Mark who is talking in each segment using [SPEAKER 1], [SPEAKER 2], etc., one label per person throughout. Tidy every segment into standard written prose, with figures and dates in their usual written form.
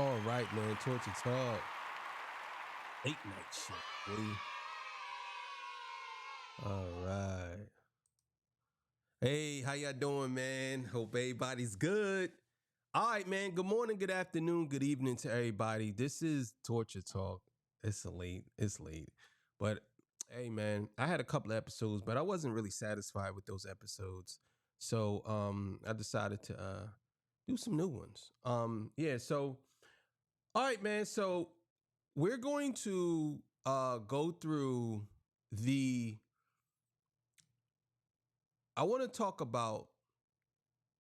[SPEAKER 1] All right, man. Torture Talk. Late night shit, boy. All right. Hey, how y'all doing, man? Hope everybody's good. All right, man. Good morning, good afternoon, good evening to everybody. This is Torture Talk. It's late. It's late. But hey, man, I had a couple of episodes, but I wasn't really satisfied with those episodes. So I decided to do some new ones. Yeah, so all right, man. So we're going to go through the. I want to talk about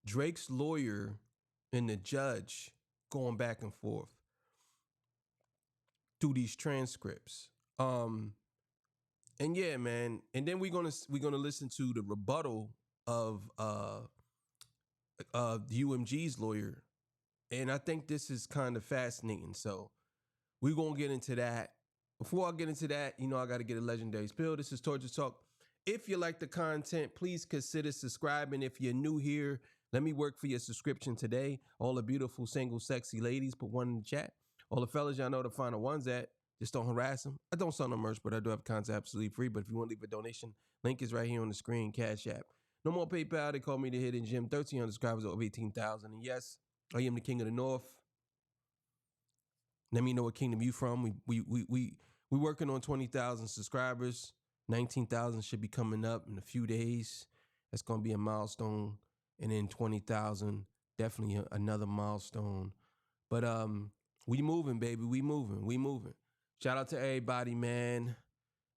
[SPEAKER 1] Drake's lawyer and the judge going back and forth through these transcripts. Um, and yeah, man. And then we're gonna listen to the rebuttal of the UMG's lawyer, and I think this is kind of fascinating. So we're gonna get into that. Before I get into that, I got to get a legendary spill. This is Torture Talk. If you like the content, please consider subscribing. If you're new here, let me work for your subscription today. All the beautiful, single, sexy ladies, put one in the chat. All the fellas, y'all know to find the ones at. Just don't harass them. I don't sell no merch, but I do have content absolutely free. But if you want to leave a donation, link is right here on the screen, Cash App. No more PayPal. They call me the Hidden Gem. 1,300 subscribers, over 18,000. And yes, I am the king of the North. Let me know what kingdom you from. We working on 20,000 subscribers. 19,000 should be coming up in a few days. That's gonna be a milestone, and then 20,000, definitely another milestone. But we moving, baby. We moving. Shout out to everybody, man.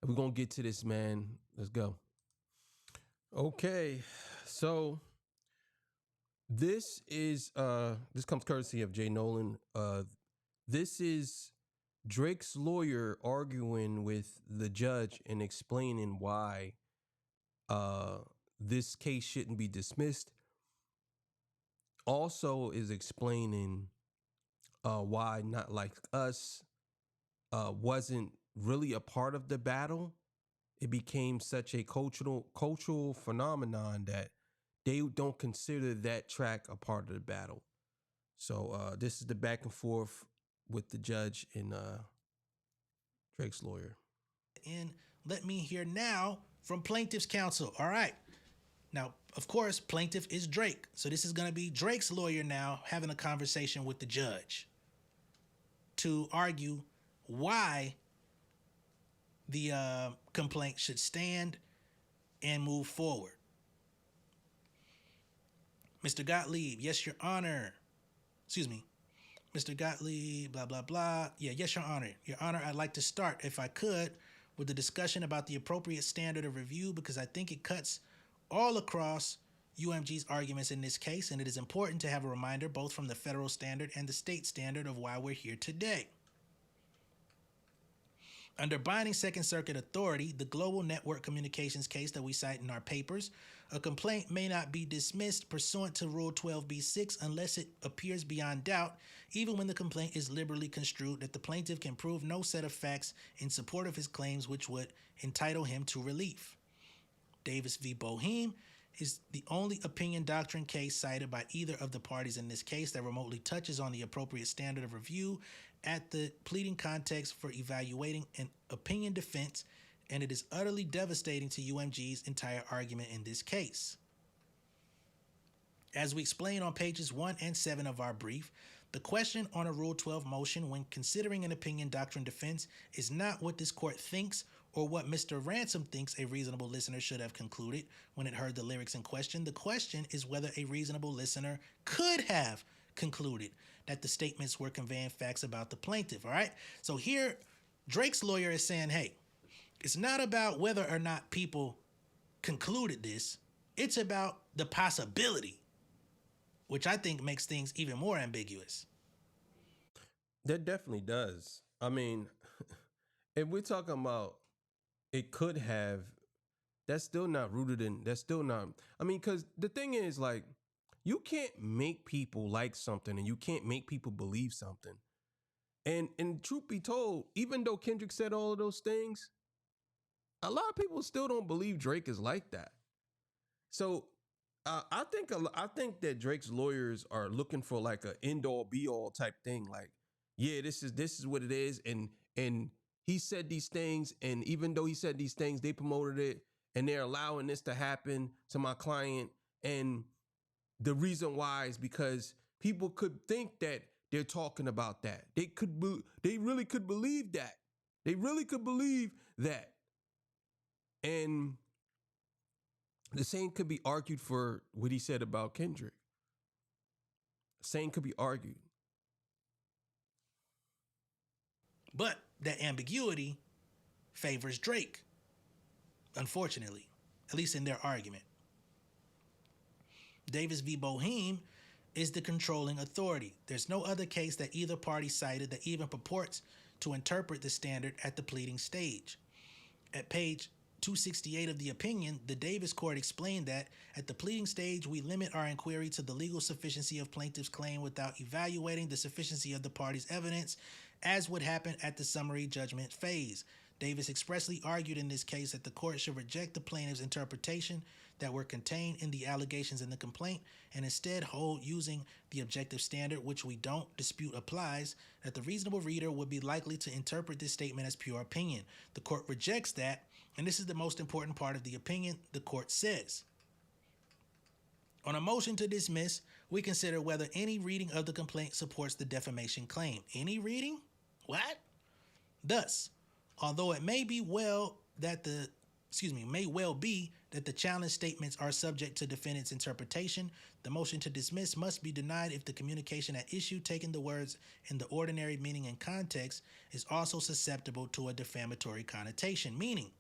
[SPEAKER 1] We're gonna get to this, man. Let's go. Okay, so this comes courtesy of Jay Nolan. This is Drake's lawyer arguing with the judge and explaining why this case shouldn't be dismissed. Also is explaining why Not Like Us wasn't really a part of the battle. It became such a cultural phenomenon that they don't consider that track a part of the battle. So this is the back and forth with the judge and Drake's lawyer.
[SPEAKER 2] And let me hear now from plaintiff's counsel. All right. Now, of course, plaintiff is Drake. So this is going to be Drake's lawyer now having a conversation with the judge to argue why the complaint should stand and move forward. Mr. Gottlieb, yes, Your Honor. Excuse me. Mr. Gottlieb, blah, blah, blah. Yeah, yes, Your Honor. Your Honor, I'd like to start, if I could, with the discussion about the appropriate standard of review, because I think it cuts all across UMG's arguments in this case, and it is important to have a reminder both from the federal standard and the state standard of why we're here today. Under binding Second Circuit authority, the global network communications case that we cite in our papers, a complaint may not be dismissed pursuant to Rule 12b-6 unless it appears beyond doubt, even when the complaint is liberally construed, that the plaintiff can prove no set of facts in support of his claims which would entitle him to relief. Davis v. Boehm is the only opinion doctrine case cited by either of the parties in this case that remotely touches on the appropriate standard of review at the pleading context for evaluating an opinion defense, and it is utterly devastating to UMG's entire argument in this case. As we explain on pages 1 and 7 of our brief, the question on a Rule 12 motion when considering an opinion doctrine defense is not what this court thinks or what Mr. Ransom thinks a reasonable listener should have concluded when it heard the lyrics in question. The question is whether a reasonable listener could have concluded that the statements were conveying facts about the plaintiff, all right? So here, Drake's lawyer is saying, hey, it's not about whether or not people concluded this. It's about the possibility, which I think makes things even more ambiguous.
[SPEAKER 1] That definitely does. I mean, if we're talking about it could have, that's still not rooted in, because the thing is, like, you can't make people like something and you can't make people believe something. And truth be told, even though Kendrick said all of those things, a lot of people still don't believe Drake is like that. So I think that Drake's lawyers are looking for like an end all be all type thing. Like, yeah, this is what it is, and he said these things, and even though he said these things, they promoted it, and they're allowing this to happen to my client, and the reason why is because people could think that they're talking about that. They really could believe that. They really could believe that. And the same could be argued for what he said about Kendrick. The same could be argued.
[SPEAKER 2] But that ambiguity favors Drake, unfortunately, at least in their argument. Davis v. Boeheim is the controlling authority. There's no other case that either party cited that even purports to interpret the standard at the pleading stage. At page 268 of the opinion, the Davis court explained that at the pleading stage, we limit our inquiry to the legal sufficiency of plaintiff's claim without evaluating the sufficiency of the party's evidence, as would happen at the summary judgment phase. Davis expressly argued in this case that the court should reject the plaintiff's interpretation that were contained in the allegations in the complaint and instead hold, using the objective standard, which we don't dispute applies, that the reasonable reader would be likely to interpret this statement as pure opinion. The court rejects that, and this is the most important part of the opinion. The court says, on a motion to dismiss, we consider whether any reading of the complaint supports the defamation claim. Any reading? What? Thus, although it may well be that the challenge statements are subject to defendant's interpretation, the motion to dismiss must be denied if the communication at issue, taking the words in the ordinary meaning and context, is also susceptible to a defamatory connotation. Meaning,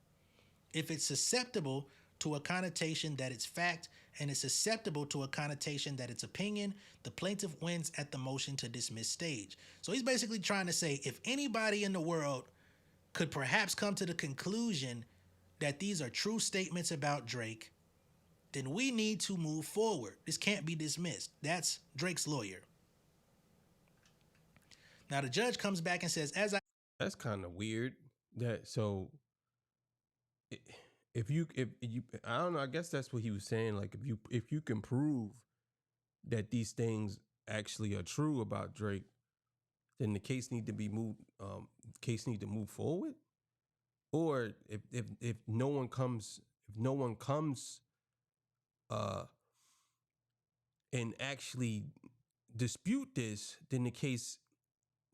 [SPEAKER 2] if it's susceptible to a connotation that it's fact and is susceptible to a connotation that it's opinion, the plaintiff wins at the motion to dismiss stage. So he's basically trying to say, if anybody in the world could perhaps come to the conclusion that these are true statements about Drake, then we need to move forward. This can't be dismissed. That's Drake's lawyer. Now the judge comes back and says,
[SPEAKER 1] That's kind of weird. If you I don't know, I guess that's what he was saying. Like if you can prove that these things actually are true about Drake, then the case need to be moved. Case need to move forward. Or if no one comes and actually dispute this, then the case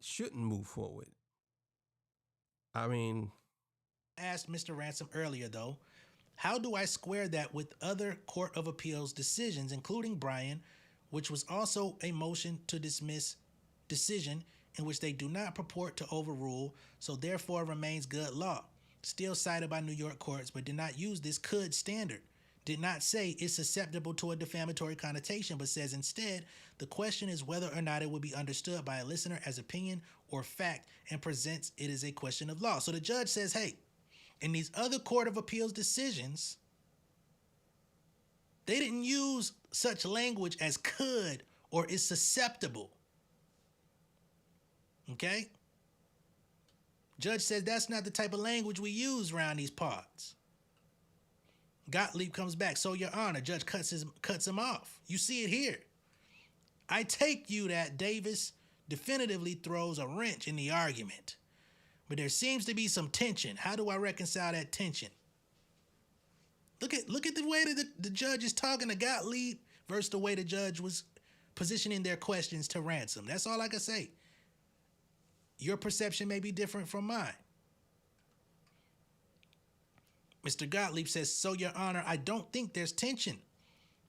[SPEAKER 1] shouldn't move forward. I mean,
[SPEAKER 2] asked Mr. Ransom earlier though, how do I square that with other Court of Appeals decisions, including Bryan, which was also a motion to dismiss decision in which they do not purport to overrule, so therefore remains good law. Still cited by New York courts, but did not use this could standard. Did not say it's susceptible to a defamatory connotation, but says instead, the question is whether or not it would be understood by a listener as opinion or fact, and presents it as a question of law. So the judge says, hey, in these other Court of Appeals decisions, they didn't use such language as could or is susceptible. Okay? Judge says that's not the type of language we use around these parts. Gottlieb comes back. So, Your Honor, judge cuts him off. You see it here. I take you that Davis definitively throws a wrench in the argument. But there seems to be some tension. How do I reconcile that tension? Look at the way that the judge is talking to Gottlieb versus the way the judge was positioning their questions to Ransom. That's all I can say. Your perception may be different from mine. Mr. Gottlieb says, so, Your Honor, I don't think there's tension.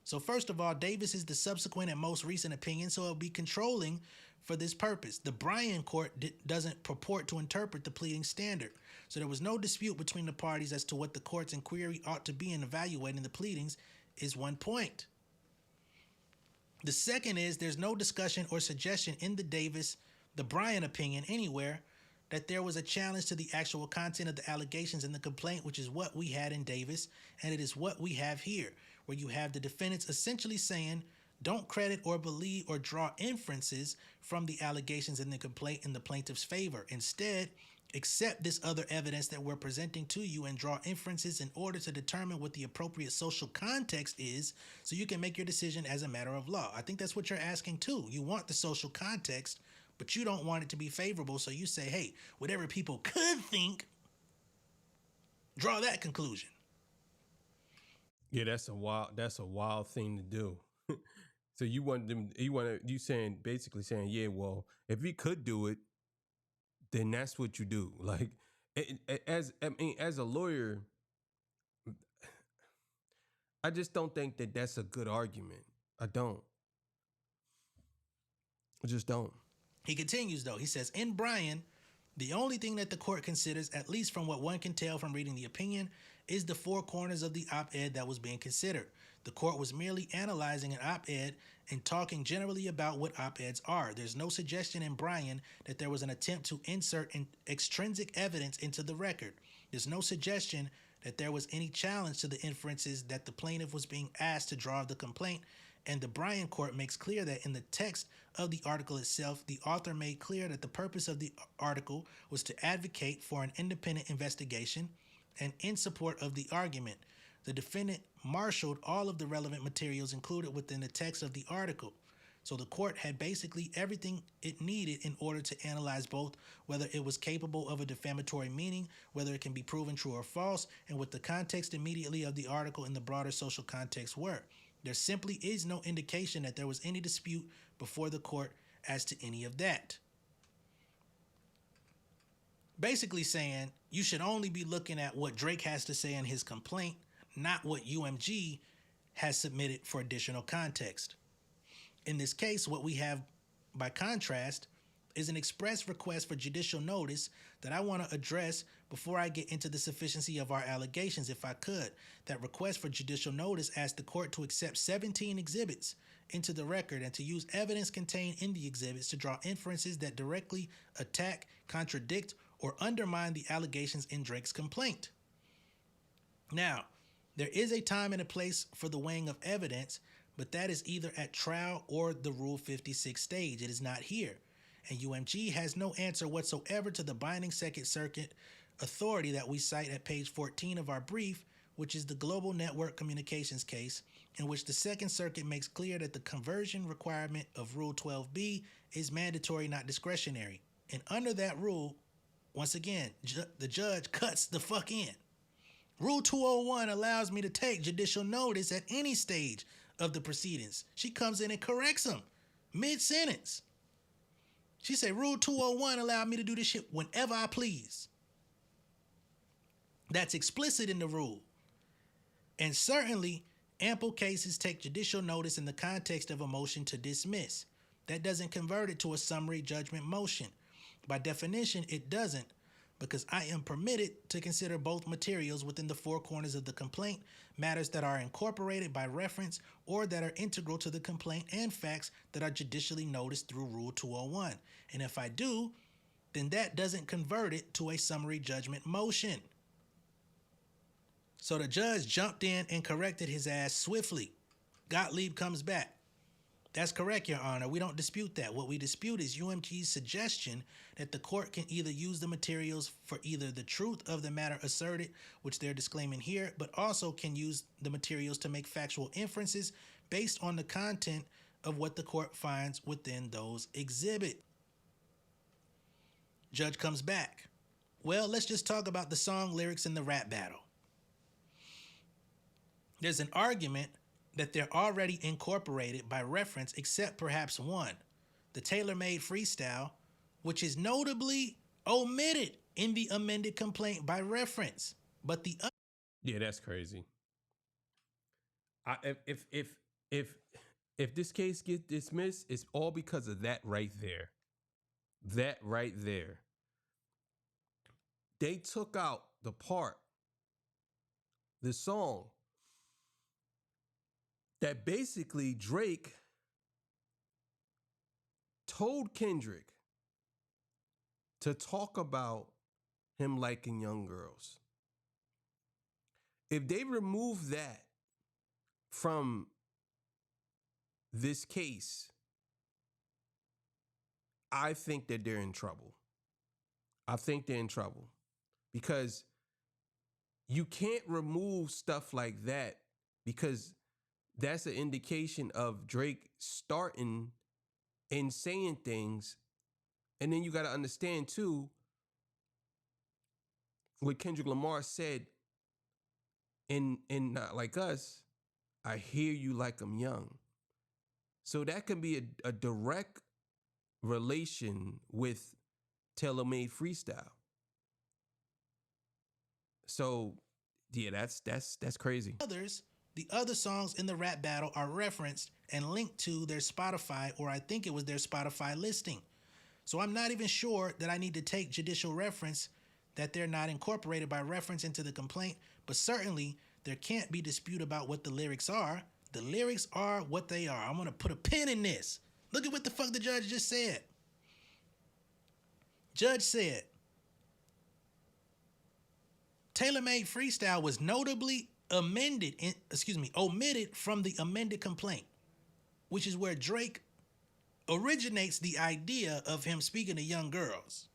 [SPEAKER 2] So first of all, Davis is the subsequent and most recent opinion, so it'll be controlling for this purpose. The Bryan court doesn't purport to interpret the pleading standard. So there was no dispute between the parties as to what the court's inquiry ought to be in evaluating the pleadings is one point. The second is there's no discussion or suggestion in the Bryan opinion anywhere that there was a challenge to the actual content of the allegations in the complaint, which is what we had in Davis, and it is what we have here, where you have the defendants essentially saying, don't credit or believe or draw inferences from the allegations in the complaint in the plaintiff's favor. Instead, accept this other evidence that we're presenting to you and draw inferences in order to determine what the appropriate social context is so you can make your decision as a matter of law. I think that's what you're asking too. You want the social context, but you don't want it to be favorable. So you say, hey, whatever people could think, draw that conclusion.
[SPEAKER 1] Yeah, that's a wild thing to do. So you saying, basically saying, yeah, well, if he could do it, then that's what you do. Like, as a lawyer, I just don't think that that's a good argument. I don't. I just don't.
[SPEAKER 2] He continues, though. He says, in Bryan, the only thing that the court considers, at least from what one can tell from reading the opinion, is the four corners of the op-ed that was being considered. The court was merely analyzing an op-ed and talking generally about what op-eds are. There's no suggestion in Bryan that there was an attempt to insert extrinsic evidence into the record. There's no suggestion that there was any challenge to the inferences that the plaintiff was being asked to draw of the complaint, and the Bryan court makes clear that in the text of the article itself, the author made clear that the purpose of the article was to advocate for an independent investigation, and in support of the argument, the defendant marshaled all of the relevant materials included within the text of the article. So the court had basically everything it needed in order to analyze both whether it was capable of a defamatory meaning, whether it can be proven true or false, and what the context immediately of the article in the broader social context were. There simply is no indication that there was any dispute before the court as to any of that. Basically saying you should only be looking at what Drake has to say in his complaint, not what UMG has submitted for additional context. In this case, what we have, by contrast, is an express request for judicial notice that I want to address before I get into the sufficiency of our allegations, if I could. That request for judicial notice asked the court to accept 17 exhibits into the record and to use evidence contained in the exhibits to draw inferences that directly attack, contradict, or undermine the allegations in Drake's complaint. Now, there is a time and a place for the weighing of evidence, but that is either at trial or the Rule 56 stage. It is not here. And UMG has no answer whatsoever to the binding Second Circuit authority that we cite at page 14 of our brief, which is the Global Network Communications case, in which the Second Circuit makes clear that the conversion requirement of Rule 12b is mandatory, not discretionary. And under that rule, once again, the judge cuts the fuck in. Rule 201 allows me to take judicial notice at any stage of the proceedings. She comes in and corrects them mid-sentence. She said, Rule 201 allowed me to do this shit whenever I please. That's explicit in the rule. And certainly, ample cases take judicial notice in the context of a motion to dismiss. That doesn't convert it to a summary judgment motion. By definition, it doesn't, because I am permitted to consider both materials within the four corners of the complaint, matters that are incorporated by reference or that are integral to the complaint, and facts that are judicially noticed through Rule 201. And if I do, then that doesn't convert it to a summary judgment motion. So the judge jumped in and corrected his ass swiftly. Gottlieb comes back. That's correct, Your Honor. We don't dispute that. What we dispute is UMG's suggestion that the court can either use the materials for either the truth of the matter asserted, which they're disclaiming here, but also can use the materials to make factual inferences based on the content of what the court finds within those exhibits. Judge comes back. Well, let's just talk about the song lyrics in the rap battle. There's an argument that they're already incorporated by reference, except perhaps one, the tailor-made freestyle, which is notably omitted in the amended complaint by reference. But the
[SPEAKER 1] Yeah, that's crazy. If this case gets dismissed, it's all because of that right there. That right there. They took out the part, the song, that basically Drake told Kendrick to talk about him liking young girls. If they remove that from this case, I think that they're in trouble. I think they're in trouble because you can't remove stuff like that, because that's an indication of Drake starting and saying things And then you got to understand too what Kendrick Lamar said in Not Like Us. I hear you like I'm young. So that can be a direct relation with tailor-made freestyle. So yeah, that's crazy.
[SPEAKER 2] The other songs in the rap battle are referenced and linked to their Spotify, or I think it was their Spotify listing. So I'm not even sure that I need to take judicial reference that they're not incorporated by reference into the complaint, but certainly there can't be dispute about what the lyrics are. The lyrics are what they are. I'm gonna put a pin in this. Look at what the fuck the judge just said. Judge said, tailor-made freestyle was notably omitted from the amended complaint, which is where Drake originates the idea of him speaking to young girls.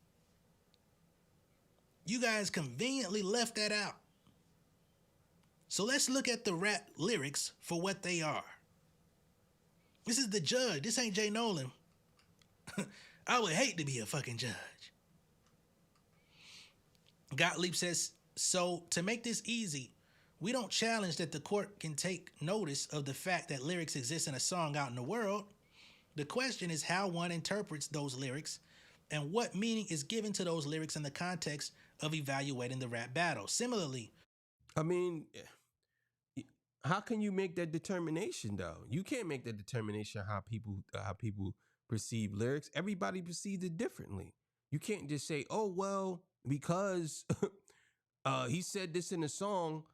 [SPEAKER 2] You guys conveniently left that out. So let's look at the rap lyrics for what they are. This is the judge. This ain't Jay Nolan. I would hate to be a fucking judge. Gottlieb says, so to make this easy, we don't challenge that the court can take notice of the fact that lyrics exist in a song out in the world. The question is how one interprets those lyrics and what meaning is given to those lyrics in the context of evaluating the rap battle. Similarly,
[SPEAKER 1] I mean, how can you make that determination though? You can't make that determination how people perceive lyrics. Everybody perceives it differently. You can't just say, "Oh well, because he said this in a song."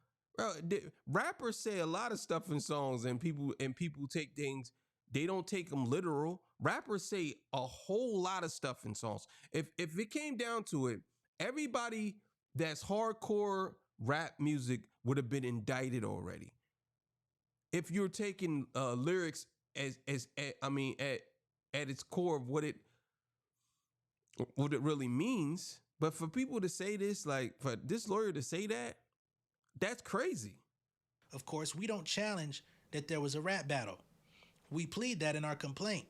[SPEAKER 1] Rappers say a lot of stuff in songs, and people take things. They don't take them literal. Rappers say a whole lot of stuff in songs. If it came down to it, everybody that's hardcore rap music would have been indicted already. If you're taking lyrics at its core of what it really means, but for people to say this, like for this lawyer to say that, that's crazy.
[SPEAKER 2] Of course, we don't challenge that there was a rap battle. We plead that in our complaint.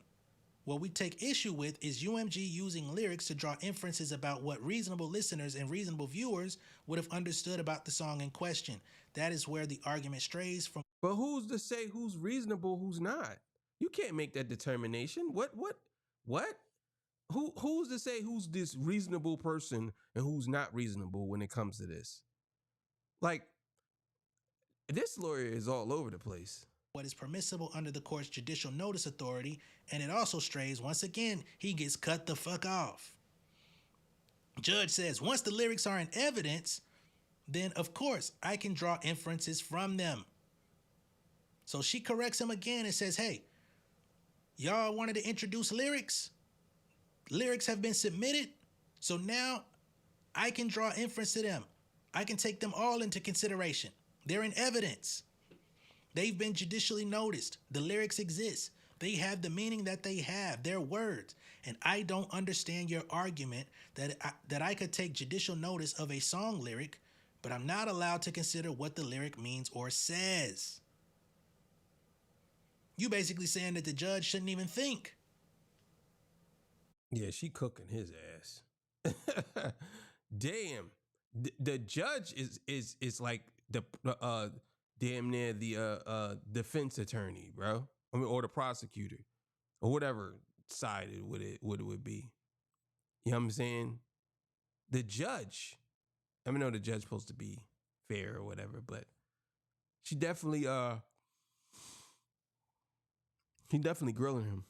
[SPEAKER 2] What we take issue with is UMG using lyrics to draw inferences about what reasonable listeners and reasonable viewers would have understood about the song in question. That is where the argument strays from.
[SPEAKER 1] But who's to say who's reasonable, who's not? You can't make that determination. What? Who's to say who's this reasonable person and who's not reasonable when it comes to this? Like, this lawyer is all over the place.
[SPEAKER 2] What is permissible under the court's judicial notice authority, and it also strays, once again, he gets cut the fuck off. Judge says, once the lyrics are in evidence, then of course I can draw inferences from them. So she corrects him again and says, hey, y'all wanted to introduce lyrics? Lyrics have been submitted, so now I can draw inference to them. I can take them all into consideration. They're in evidence. They've been judicially noticed. The lyrics exist. They have the meaning that they have. They're words. And I don't understand your argument that I could take judicial notice of a song lyric, but I'm not allowed to consider what the lyric means or says. You basically saying that the judge shouldn't even think.
[SPEAKER 1] Yeah, she cooking his ass. Damn. The judge is like the damn near the defense attorney, bro. I mean, or the prosecutor, or whatever side it would be. You know what I'm saying? The judge. I mean, no, the judge supposed to be fair or whatever, but she definitely he definitely grilling him.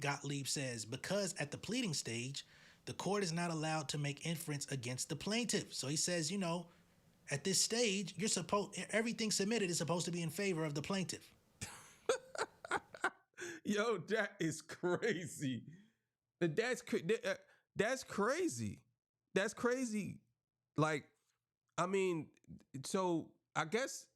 [SPEAKER 2] Gottlieb says, because at the pleading stage, the court is not allowed to make inference against the plaintiff. So he says, at this stage, everything submitted is supposed to be in favor of the plaintiff.
[SPEAKER 1] Yo, that is crazy. That's crazy. That's crazy. Like, I mean, so I guess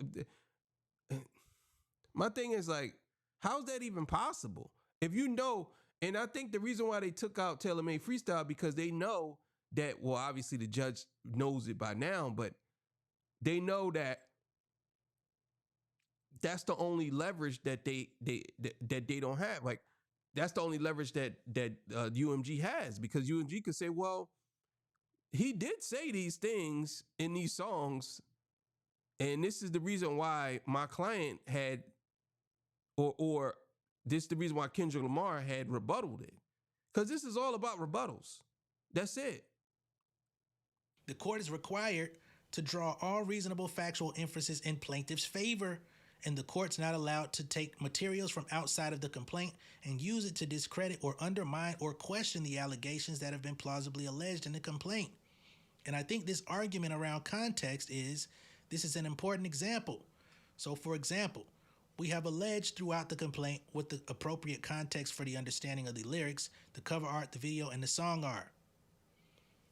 [SPEAKER 1] my thing is like, how's that even possible? If you know, and I think the reason why they took out tailor-made freestyle because they know that, well, obviously the judge knows it by now, but they know that that's the only leverage that they don't have. Like, that's the only leverage that UMG has, because UMG could say, well, he did say these things in these songs, and this is the reason why my client had, or this is the reason why Kendrick Lamar had rebutted it, because this is all about rebuttals. That's it.
[SPEAKER 2] The court is required to draw all reasonable factual inferences in plaintiff's favor, and the court's not allowed to take materials from outside of the complaint and use it to discredit or undermine or question the allegations that have been plausibly alleged in the complaint. And I think this argument around context this is an important example. So, for example, we have alleged throughout the complaint what the appropriate context for the understanding of the lyrics, the cover art, the video, and the song are.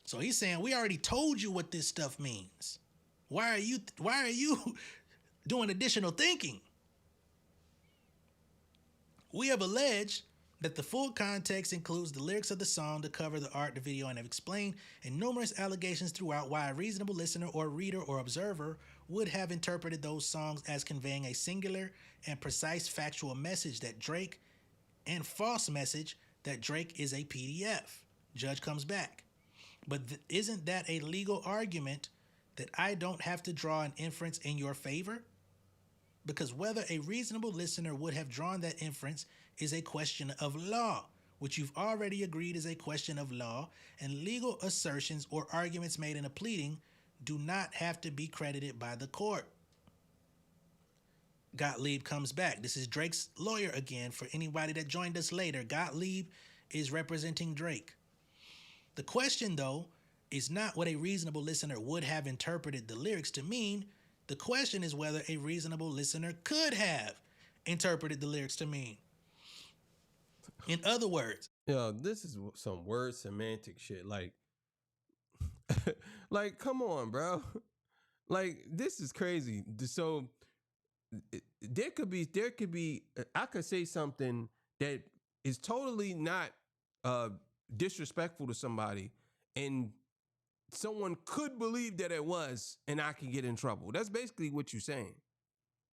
[SPEAKER 2] So he's saying, we already told you what this stuff means. Why are you doing additional thinking? We have alleged that the full context includes the lyrics of the song, the cover, the art, the video, and have explained in numerous allegations throughout why a reasonable listener or reader or observer would have interpreted those songs as conveying a singular and precise factual message that Drake, and false message that Drake is a PDF. Judge comes back. But isn't that a legal argument that I don't have to draw an inference in your favor? Because whether a reasonable listener would have drawn that inference is a question of law, which you've already agreed is a question of law, and legal assertions or arguments made in a pleading do not have to be credited by the court. Gottlieb comes back. This is Drake's lawyer again. For anybody that joined us later, Gottlieb is representing Drake. The question, though, is not what a reasonable listener would have interpreted the lyrics to mean. The question is whether a reasonable listener could have interpreted the lyrics to mean. In other words,
[SPEAKER 1] yo, this is some word semantic shit. Like, like, come on, bro. Like, this is crazy. So there could be, I could say something that is totally not disrespectful to somebody, and someone could believe that it was, and I can get in trouble. That's basically what you're saying.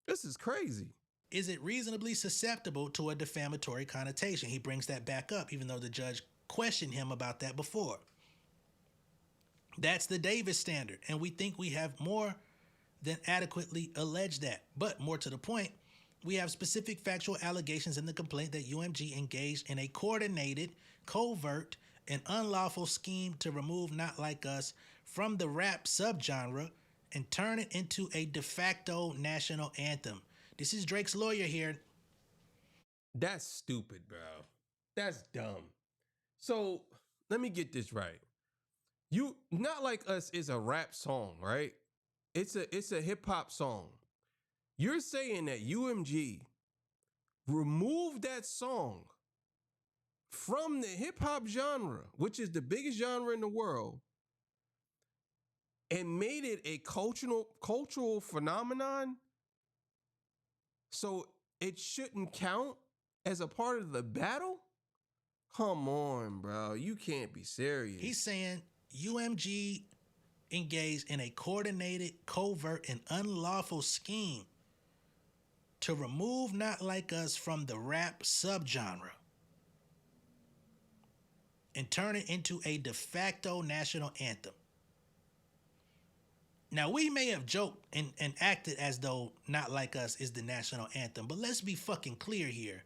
[SPEAKER 1] This is crazy.
[SPEAKER 2] Is it reasonably susceptible to a defamatory connotation? He brings that back up, even though the judge questioned him about that before. That's the Davis standard, and we think we have more than adequately alleged that. But more to the point, we have specific factual allegations in the complaint that UMG engaged in a coordinated, covert, and unlawful scheme to remove Not Like Us from the rap subgenre and turn it into a de facto national anthem. This is Drake's lawyer here.
[SPEAKER 1] That's stupid, bro. That's dumb. So let me get this right. You Not Like Us is a rap song, right? It's a hip hop song. You're saying that UMG removed that song from the hip hop genre, which is the biggest genre in the world, and made it a cultural phenomenon, so it shouldn't count as a part of the battle? Come on, bro. You can't be serious.
[SPEAKER 2] He's saying UMG engaged in a coordinated, covert, and unlawful scheme to remove Not Like Us from the rap subgenre and turn it into a de facto national anthem. Now, we may have joked and acted as though Not Like Us is the national anthem, but let's be fucking clear here.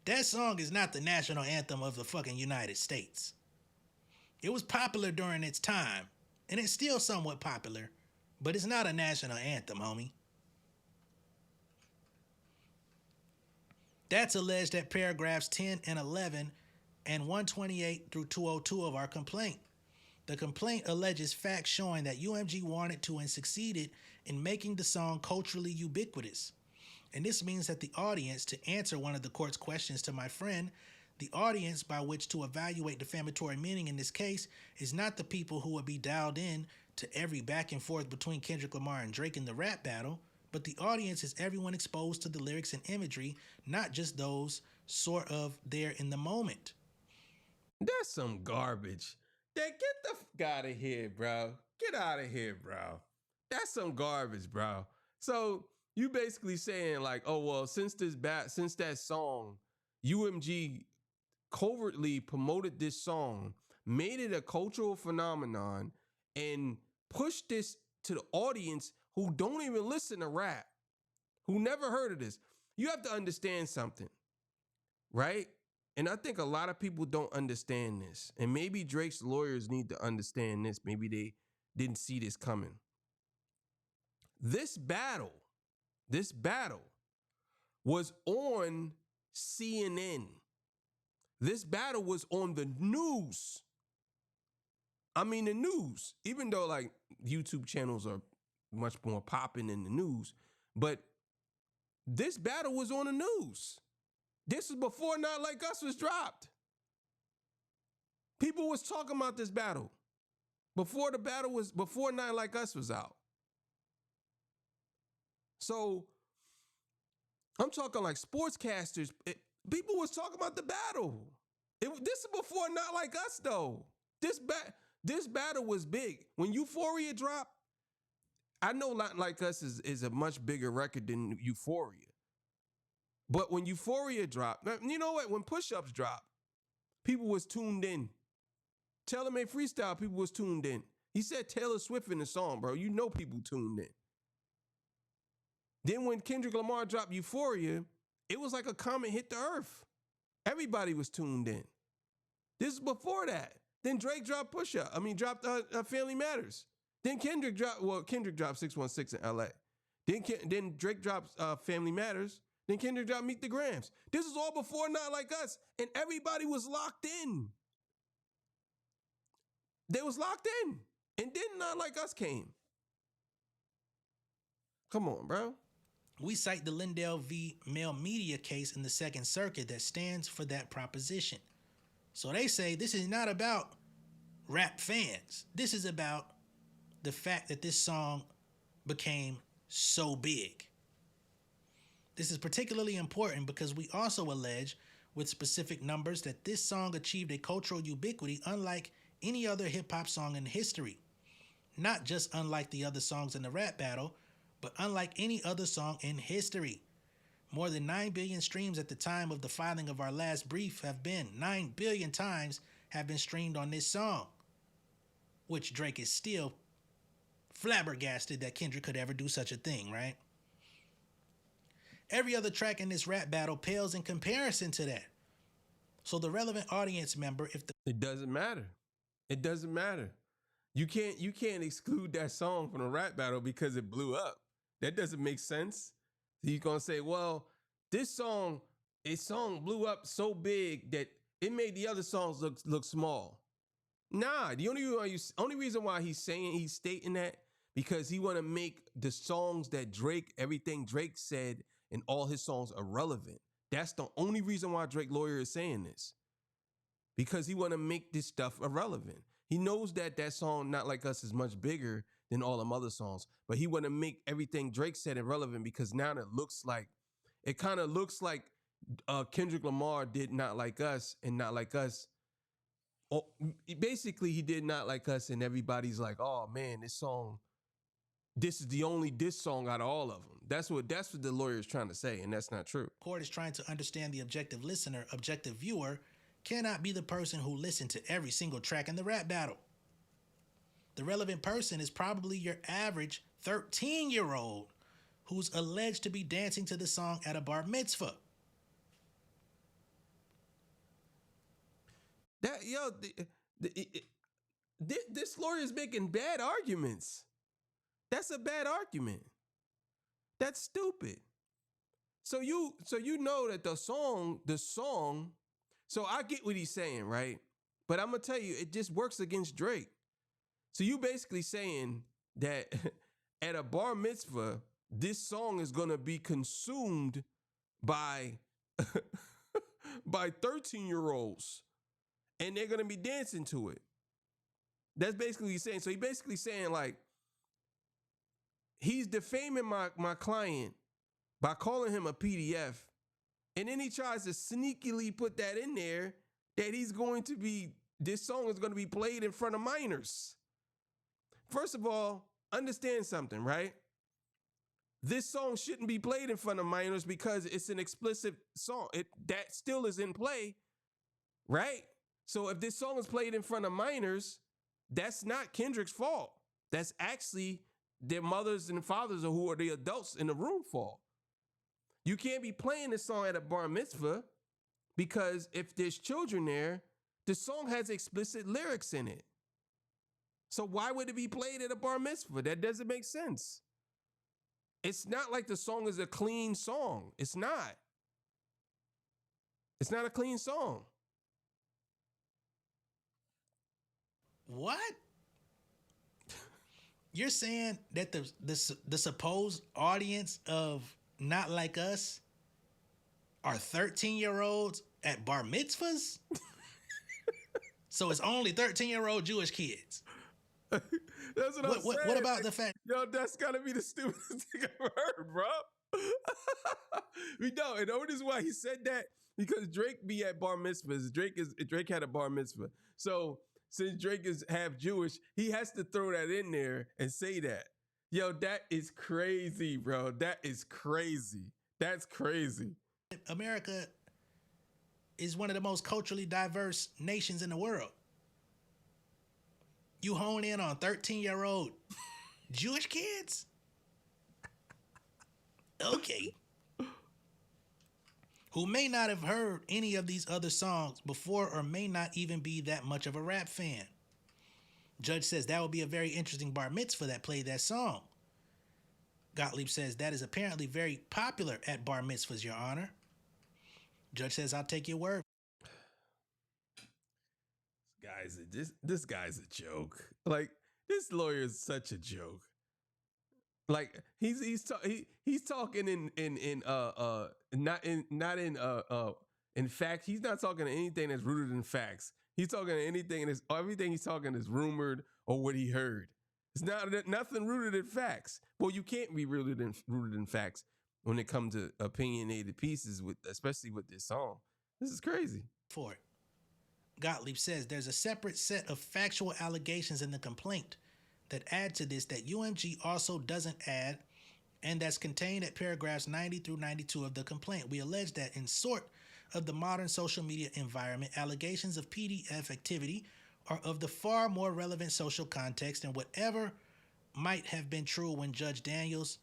[SPEAKER 2] That song is not the national anthem of the fucking United States. It was popular during its time, and it's still somewhat popular, but it's not a national anthem, homie. That's alleged at paragraphs 10 and 11 and 128 through 202 of our complaint. The complaint alleges facts showing that UMG wanted to and succeeded in making the song culturally ubiquitous. And this means that the audience, to answer one of the court's questions to my friend, the audience by which to evaluate defamatory meaning in this case is not the people who would be dialed in to every back and forth between Kendrick Lamar and Drake in the rap battle, but the audience is everyone exposed to the lyrics and imagery, not just those sort of there in the moment.
[SPEAKER 1] That's some garbage. Get the fuck out of here, bro. Get out of here, bro. That's some garbage, bro. So you basically saying like, oh well, since that song, UMG covertly promoted this song, made it a cultural phenomenon, and pushed this to the audience who don't even listen to rap, who never heard of this. You have to understand something, right? And I think a lot of people don't understand this. And maybe Drake's lawyers need to understand this. Maybe they didn't see this coming. This battle was on CNN. This battle was on the news. I mean, the news, even though like YouTube channels are much more popping in the news, but this battle was on the news. This is before Not Like Us was dropped. People was talking about this battle before Not Like Us was out. So I'm talking like sportscasters. People was talking about the battle. This is before Not Like Us though. This battle was big. When Euphoria dropped, I know Not Like Us is a much bigger record than Euphoria. But when Euphoria dropped, you know what? When Push-Ups dropped, people was tuned in. Taylor Made Freestyle, people was tuned in. He said Taylor Swift in the song, bro. You know people tuned in. Then when Kendrick Lamar dropped Euphoria, it was like a comet hit the earth. Everybody was tuned in. This is before that. Then Drake dropped dropped Family Matters. Then Kendrick dropped 616 in LA. Then Drake dropped Family Matters. Then Kendrick dropped Meet the Grams. This is all before Not Like Us, and everybody was locked in. They was locked in, and then Not Like Us came. Come on, bro.
[SPEAKER 2] We cite the Lindell v. Mail Media case in the Second Circuit that stands for that proposition. So they say this is not about rap fans. This is about the fact that this song became so big. This is particularly important because we also allege with specific numbers that this song achieved a cultural ubiquity unlike any other hip-hop song in history. Not just unlike the other songs in the rap battle, but unlike any other song in history. More than 9 billion streams at the time of the filing of our last brief 9 billion times have been streamed on this song, which Drake is still flabbergasted that Kendrick could ever do such a thing, right? Every other track in this rap battle pales in comparison to that. So the relevant audience member,
[SPEAKER 1] it doesn't matter. It doesn't matter. You can't exclude that song from a rap battle because it blew up. That doesn't make sense. You're gonna say, well, this song blew up so big that it made the other songs look small. Nah, the only reason why he's stating that because he want to make the songs that everything Drake said in all his songs irrelevant. That's the only reason why Drake lawyer is saying this. Because he want to make this stuff irrelevant. He knows that song Not Like Us is much bigger than all them other songs, but he want to make everything Drake said irrelevant because now it kind of looks like Kendrick Lamar did Not Like Us, and Not Like Us. Oh, basically, he did Not Like Us, and everybody's like, oh man, this is the only diss song out of all of them. That's what the lawyer is trying to say, and that's not true.
[SPEAKER 2] Court is trying to understand the objective listener, objective viewer, cannot be the person who listened to every single track in the rap battle. The relevant person is probably your average 13-year-old who's alleged to be dancing to the song at a bar mitzvah.
[SPEAKER 1] This lawyer is making bad arguments. That's a bad argument. That's stupid. So you know that the song, so I get what he's saying, right? But I'm gonna tell you, it just works against Drake. So you basically saying that at a bar mitzvah, this song is gonna be consumed by 13-year-olds, and they're gonna be dancing to it. That's basically what he's saying. So he's basically saying like he's defaming my client by calling him a PDF, and then he tries to sneakily put that in there that this song is going to be played in front of minors. First of all, understand something, right? this song shouldn't be played in front of minors because it's an explicit song. That still is in play, right? So if this song is played in front of minors, that's not Kendrick's fault. That's actually their mothers and fathers or who are the adults in the room fault. You can't be playing this song at a bar mitzvah because if there's children there, the song has explicit lyrics in it. So why would it be played at a bar mitzvah? That doesn't make sense. It's not like the song is a clean song. It's not. It's not a clean song.
[SPEAKER 2] What? You're saying that the supposed audience of Not Like Us are 13-year-olds at bar mitzvahs? So it's only 13-year-old Jewish kids.
[SPEAKER 1] That's what I'm saying.
[SPEAKER 2] What about the fact?
[SPEAKER 1] Yo, that's gotta be the stupidest thing I've ever heard, bro. We know, and the only reason why he said that because Drake be at bar mitzvahs. Drake had a bar mitzvah. So since Drake is half Jewish, he has to throw that in there and say that. Yo, that is crazy, bro. That is crazy. That's crazy.
[SPEAKER 2] America is one of the most culturally diverse nations in the world. You hone in on 13-year-old Jewish kids? Okay. Who may not have heard any of these other songs before or may not even be that much of a rap fan. Judge says that would be a very interesting bar mitzvah that played that song. Gottlieb says that is apparently very popular at bar mitzvahs, Your Honor. Judge says, I'll take your word.
[SPEAKER 1] This guy's a joke. Like, this lawyer is such a joke. Like, he's talking in fact. He's not talking to anything that's rooted in facts. He's talking to everything he's talking is rumored or what he heard. It's nothing rooted in facts. Well, you can't be rooted in facts when it comes to opinionated pieces, especially with this song. This is crazy.
[SPEAKER 2] For it. Gottlieb says there's a separate set of factual allegations in the complaint that add to this that UMG also doesn't add, and that's contained at paragraphs 90 through 92 of the complaint. We allege that in sort of the modern social media environment, allegations of PDF activity are of the far more relevant social context than whatever might have been true when Judge Daniels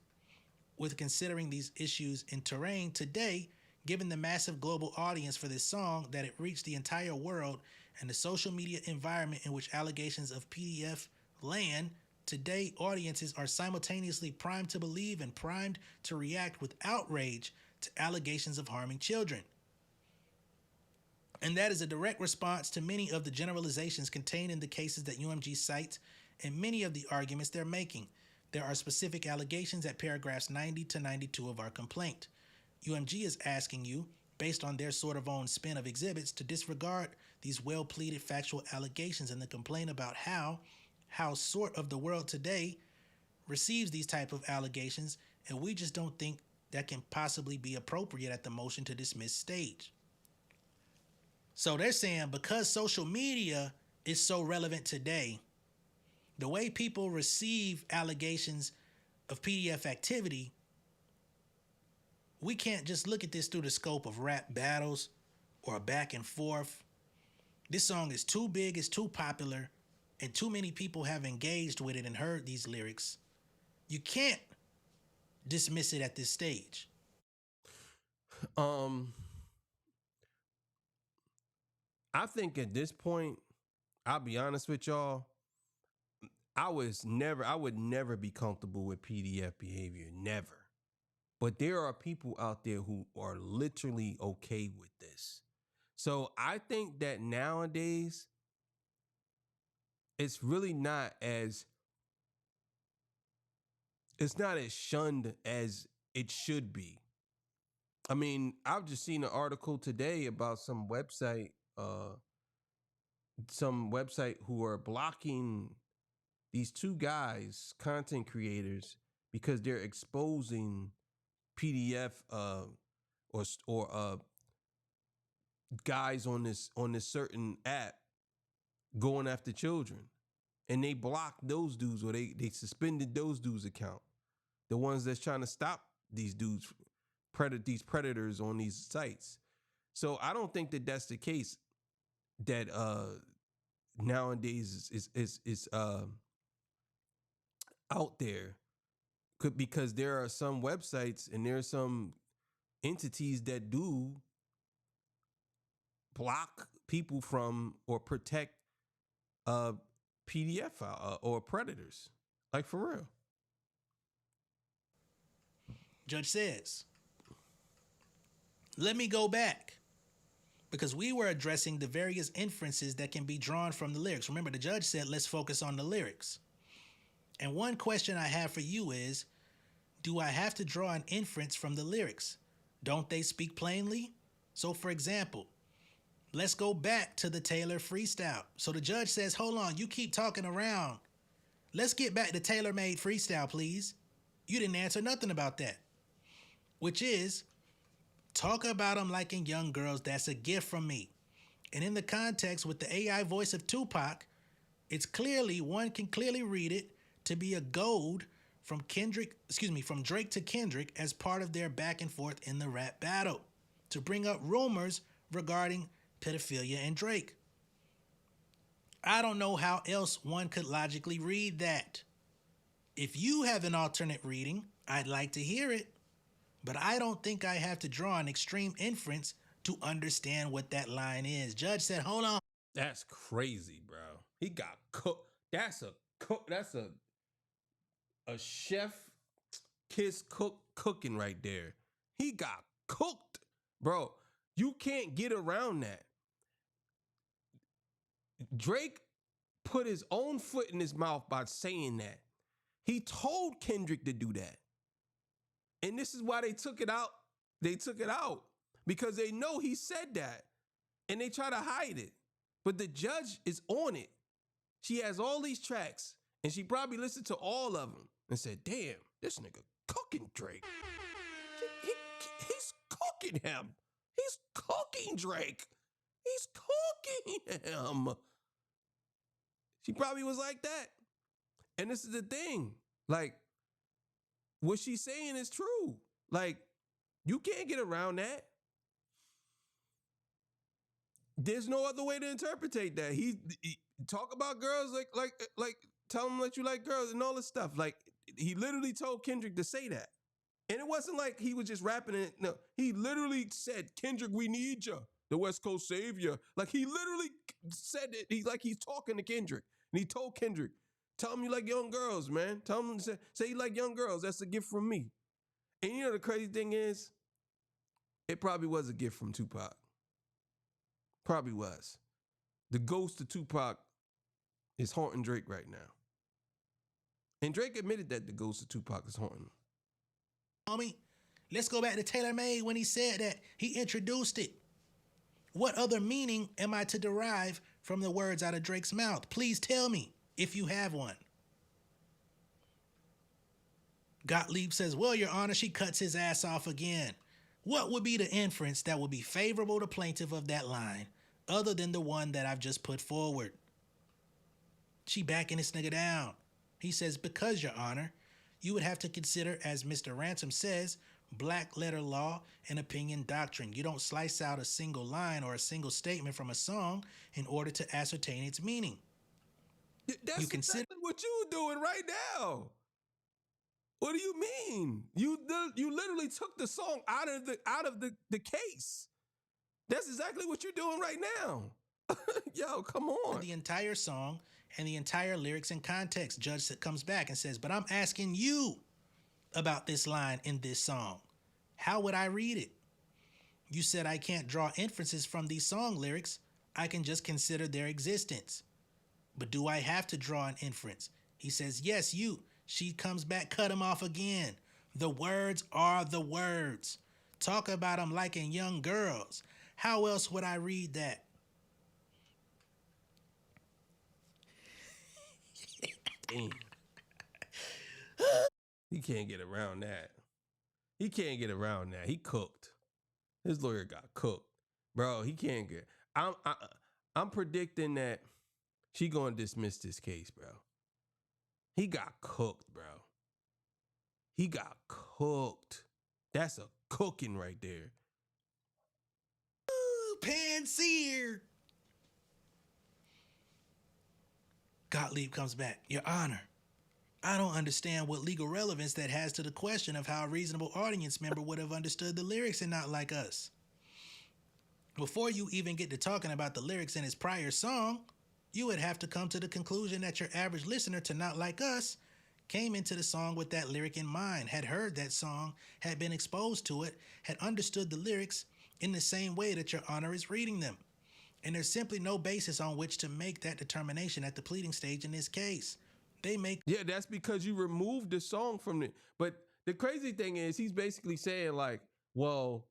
[SPEAKER 2] with considering these issues in terrain today, given the massive global audience for this song, that it reached the entire world and the social media environment in which allegations of PDF land, today audiences are simultaneously primed to believe and primed to react with outrage to allegations of harming children. And that is a direct response to many of the generalizations contained in the cases that UMG cites and many of the arguments they're making. There are specific allegations at paragraphs 90 to 92 of our complaint. UMG is asking you, based on their sort of own spin of exhibits, to disregard these well-pleaded factual allegations in the complaint about how sort of the world today receives these type of allegations, and we just don't think that can possibly be appropriate at the motion to dismiss stage. So they're saying because social media is so relevant today, the way people receive allegations of PDF activity, we can't just look at this through the scope of rap battles or back and forth. This song is too big, it's too popular, and too many people have engaged with it and heard these lyrics. You can't dismiss it at this stage.
[SPEAKER 1] I think at this point, I'll be honest with y'all, I would never be comfortable with PDF behavior, never. But there are people out there who are literally okay with this. So I think that nowadays, it's really not as shunned as it should be. I mean, I've just seen an article today about some website who are blocking these two guys, content creators, because they're exposing PDF or guys on this certain app going after children, and they blocked those dudes or they suspended those dudes' account. the ones that's trying to stop these dudes, these predators on these sites. So I don't think that that's the case. That nowadays is out there, because there are some websites and there are some entities that do block people from or protect PDF file or predators, like for real.
[SPEAKER 2] Judge says, let me go back, because we were addressing the various inferences that can be drawn from the lyrics. Remember, the judge said, let's focus on the lyrics. And one question I have for you is, do I have to draw an inference from the lyrics? Don't they speak plainly? So for example, let's go back to the Taylor freestyle. So the judge says, hold on, you keep talking around. Let's get back to tailor-made freestyle, please. You didn't answer nothing about that. Which is, talk about them liking young girls, that's a gift from me. And in the context with the AI voice of Tupac, one can clearly read it to be a goad from Drake to Kendrick as part of their back and forth in the rap battle to bring up rumors regarding pedophilia and Drake. I don't know how else one could logically read that. If you have an alternate reading, I'd like to hear it. But I don't think I have to draw an extreme inference to understand what that line is. Judge said, hold on.
[SPEAKER 1] That's crazy, bro. He got cooked. That's a chef kiss cooking right there. He got cooked, bro. You can't get around that. Drake put his own foot in his mouth by saying that. He told Kendrick to do that. And this is why they took it out. They took it out because they know he said that and they try to hide it. But the judge is on it. She has all these tracks and she probably listened to all of them and said, damn, this nigga cooking Drake. He's cooking him. He's cooking Drake. He's cooking him. She probably was like that. And this is the thing. Like, what she's saying is true. Like, you can't get around that. There's no other way to interpret that. He talk about girls like tell him that you like girls and all this stuff. Like, he literally told Kendrick to say that. And it wasn't like he was just rapping it. No, he literally said, Kendrick, we need you. The West Coast savior. Like, he literally said it. He's talking to Kendrick. And he told Kendrick, tell him you like young girls, man. Tell him, say you like young girls. That's a gift from me. And you know the crazy thing is, it probably was a gift from Tupac. Probably was. The ghost of Tupac is haunting Drake right now. And Drake admitted that the ghost of Tupac is haunting him.
[SPEAKER 2] Homie, let's go back to Taylor Made when he said that. He introduced it. What other meaning am I to derive from the words out of Drake's mouth? Please tell me if you have one. Gottlieb says, well, Your Honor, she cuts his ass off again. What would be the inference that would be favorable to plaintiff of that line, other than the one that I've just put forward? She backing this nigga down. He says, because, Your Honor, you would have to consider, as Mr. Ransom says, black letter law and opinion doctrine. You don't slice out a single line or a single statement from a song in order to ascertain its meaning.
[SPEAKER 1] That's exactly what you're doing right now. What do you mean? You literally took the song out of the case. That's exactly what you're doing right now. Yo, come on.
[SPEAKER 2] The entire song and the entire lyrics and context. Judge comes back and says, but I'm asking you about this line in this song. How would I read it? You said I can't draw inferences from these song lyrics. I can just consider their existence. But do I have to draw an inference? He says, yes, you. She comes back, cut him off again. The words are the words. Talk about them liking young girls. How else would I read that?
[SPEAKER 1] Damn. He can't get around that. He can't get around that. He cooked. His lawyer got cooked. Bro, he can't get. I'm predicting that she gonna dismiss this case, bro. He got cooked, bro. he got cooked. That's a cooking right there.
[SPEAKER 2] Ooh, Panseer. Gottlieb comes back. Your Honor, I don't understand what legal relevance that has to the question of how a reasonable audience member would have understood the lyrics in Not Like Us. Before you even get to talking about the lyrics in his prior song, you would have to come to the conclusion that your average listener to Not Like Us came into the song with that lyric in mind, had heard that song, had been exposed to it, had understood the lyrics in the same way that your Honor is reading them. And there's simply no basis on which to make that determination at the pleading stage in this case. They make...
[SPEAKER 1] Yeah, that's because you removed the song from it. But the crazy thing is, he's basically saying like, well,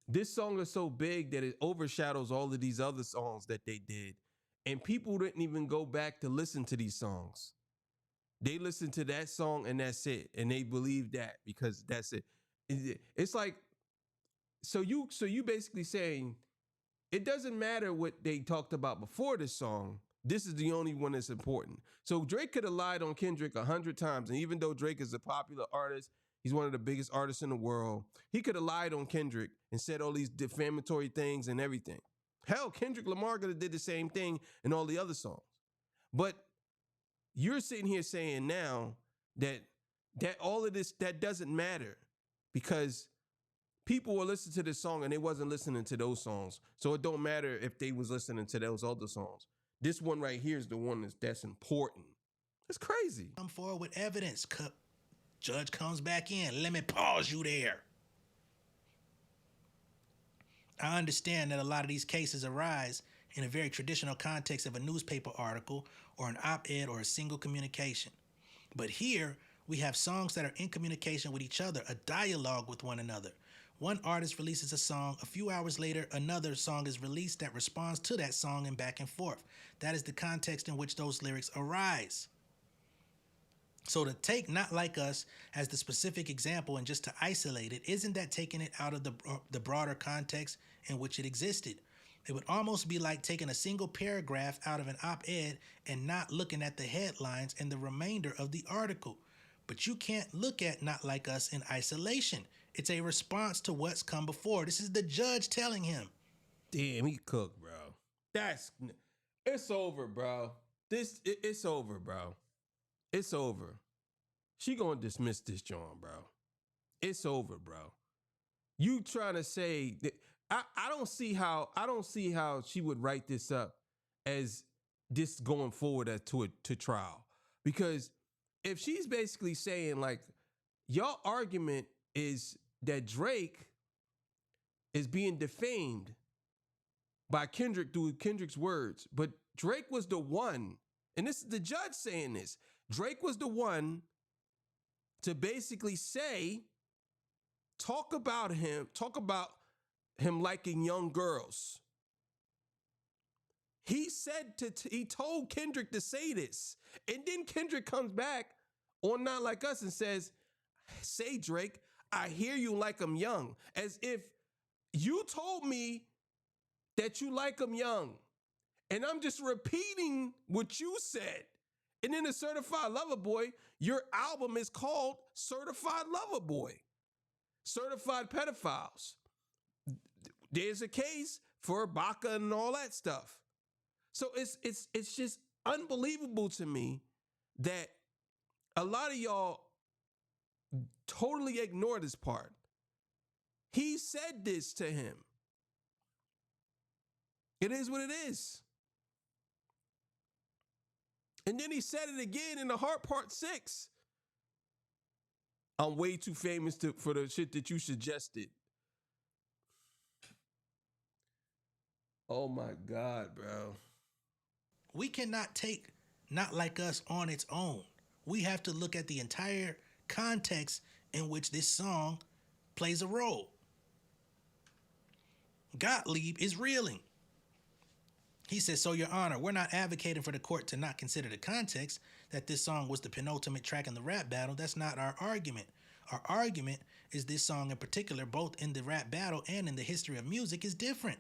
[SPEAKER 1] this song is so big that it overshadows all of these other songs that they did. And people didn't even go back to listen to these songs. They listened to that song and that's it. And they believe that because that's it. It's like, so you basically saying it doesn't matter what they talked about before this song. This is the only one that's important. So Drake could have lied on Kendrick 100 times. And even though Drake is a popular artist, he's one of the biggest artists in the world, he could have lied on Kendrick and said all these defamatory things and everything. Hell, Kendrick Lamar could have did the same thing in all the other songs. But you're sitting here saying now that all of this, that doesn't matter because people were listening to this song and they wasn't listening to those songs. So it don't matter if they was listening to those other songs. This one right here is the one that's important. It's crazy.
[SPEAKER 2] Come forward with evidence. Judge comes back in. Let me pause you there. I understand that a lot of these cases arise in a very traditional context of a newspaper article or an op-ed or a single communication. But here, we have songs that are in communication with each other, a dialogue with one another. One artist releases a song, a few hours later, another song is released that responds to that song and back and forth. That is the context in which those lyrics arise. So to take Not Like Us as the specific example and just to isolate it, isn't that taking it out of the broader context in which it existed? It would almost be like taking a single paragraph out of an op-ed and not looking at the headlines and the remainder of the article. But you can't look at Not Like Us in isolation. It's a response to what's come before. This is the judge telling him.
[SPEAKER 1] Damn, he cooked, bro. It's over, bro. It's over, bro. It's over. She gonna dismiss this John, bro. It's over, bro. You trying to say that I don't see how she would write this up as this going forward to trial. Because if she's basically saying like your argument is that Drake is being defamed by Kendrick through Kendrick's words, but Drake was the one, and this is the judge saying this, Drake was the one to basically say, talk about him liking young girls. He told Kendrick to say this. And then Kendrick comes back on Not Like Us and says, say Drake, I hear you like them young. As if you told me that you like them young. And I'm just repeating what you said. And then the Certified Lover Boy, your album is called Certified Lover Boy. Certified Pedophiles. There's a case for Baca and all that stuff. So it's just unbelievable to me that a lot of y'all totally ignore this part. He said this to him. It is what it is. And then he said it again in The Heart Part 6. I'm way too famous for the shit that you suggested. Oh my God, bro.
[SPEAKER 2] We cannot take Not Like Us on its own. We have to look at the entire context in which this song plays a role. Gottlieb is reeling. He says, so your honor, we're not advocating for the court to not consider the context that this song was the penultimate track in the rap battle. That's not our argument. Our argument is this song in particular, both in the rap battle and in the history of music, is different.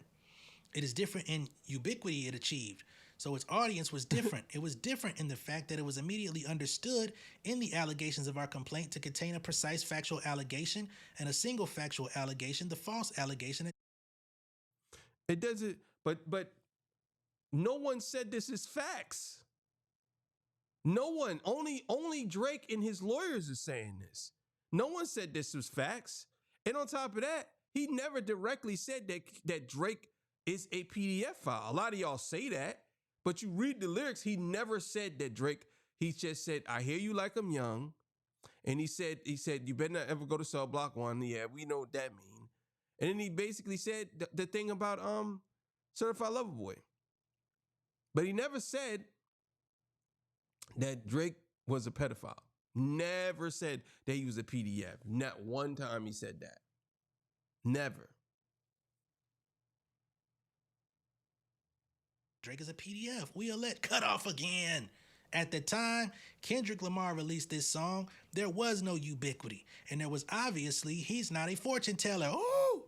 [SPEAKER 2] It is different in ubiquity it achieved. So its audience was different. It was different in the fact that it was immediately understood in the allegations of our complaint to contain a precise factual allegation and a single factual allegation, the false allegation.
[SPEAKER 1] It doesn't, but no one said this is facts. No one, only Drake and his lawyers are saying this. No one said this was facts. And on top of that, he never directly said that Drake is a PDF file. A lot of y'all say that, but you read the lyrics, he never said that Drake, he just said, I hear you like I'm young. And he said, you better not ever go to Cell Block 1. Yeah, we know what that means. And then he basically said the thing about Certified Lover Boy. But he never said that Drake was a pedophile. Never said that he was a PDF. Not one time he said that. Never.
[SPEAKER 2] Drake is a PDF. We'll let cut off again. At the time Kendrick Lamar released this song, there was no ubiquity. And there was obviously, he's not a fortune teller. Ooh!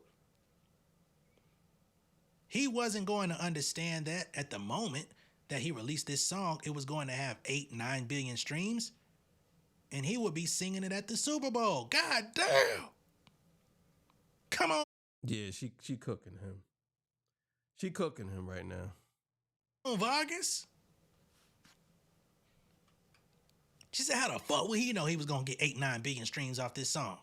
[SPEAKER 2] He wasn't going to understand that at the moment that he released this song, it was going to have 8-9 billion streams. And he would be singing it at the Super Bowl. God damn! Come on.
[SPEAKER 1] Yeah, she cooking him. She cooking him right now.
[SPEAKER 2] Vargas? She said, how the fuck would he know he was going to get 8-9 billion streams off this song?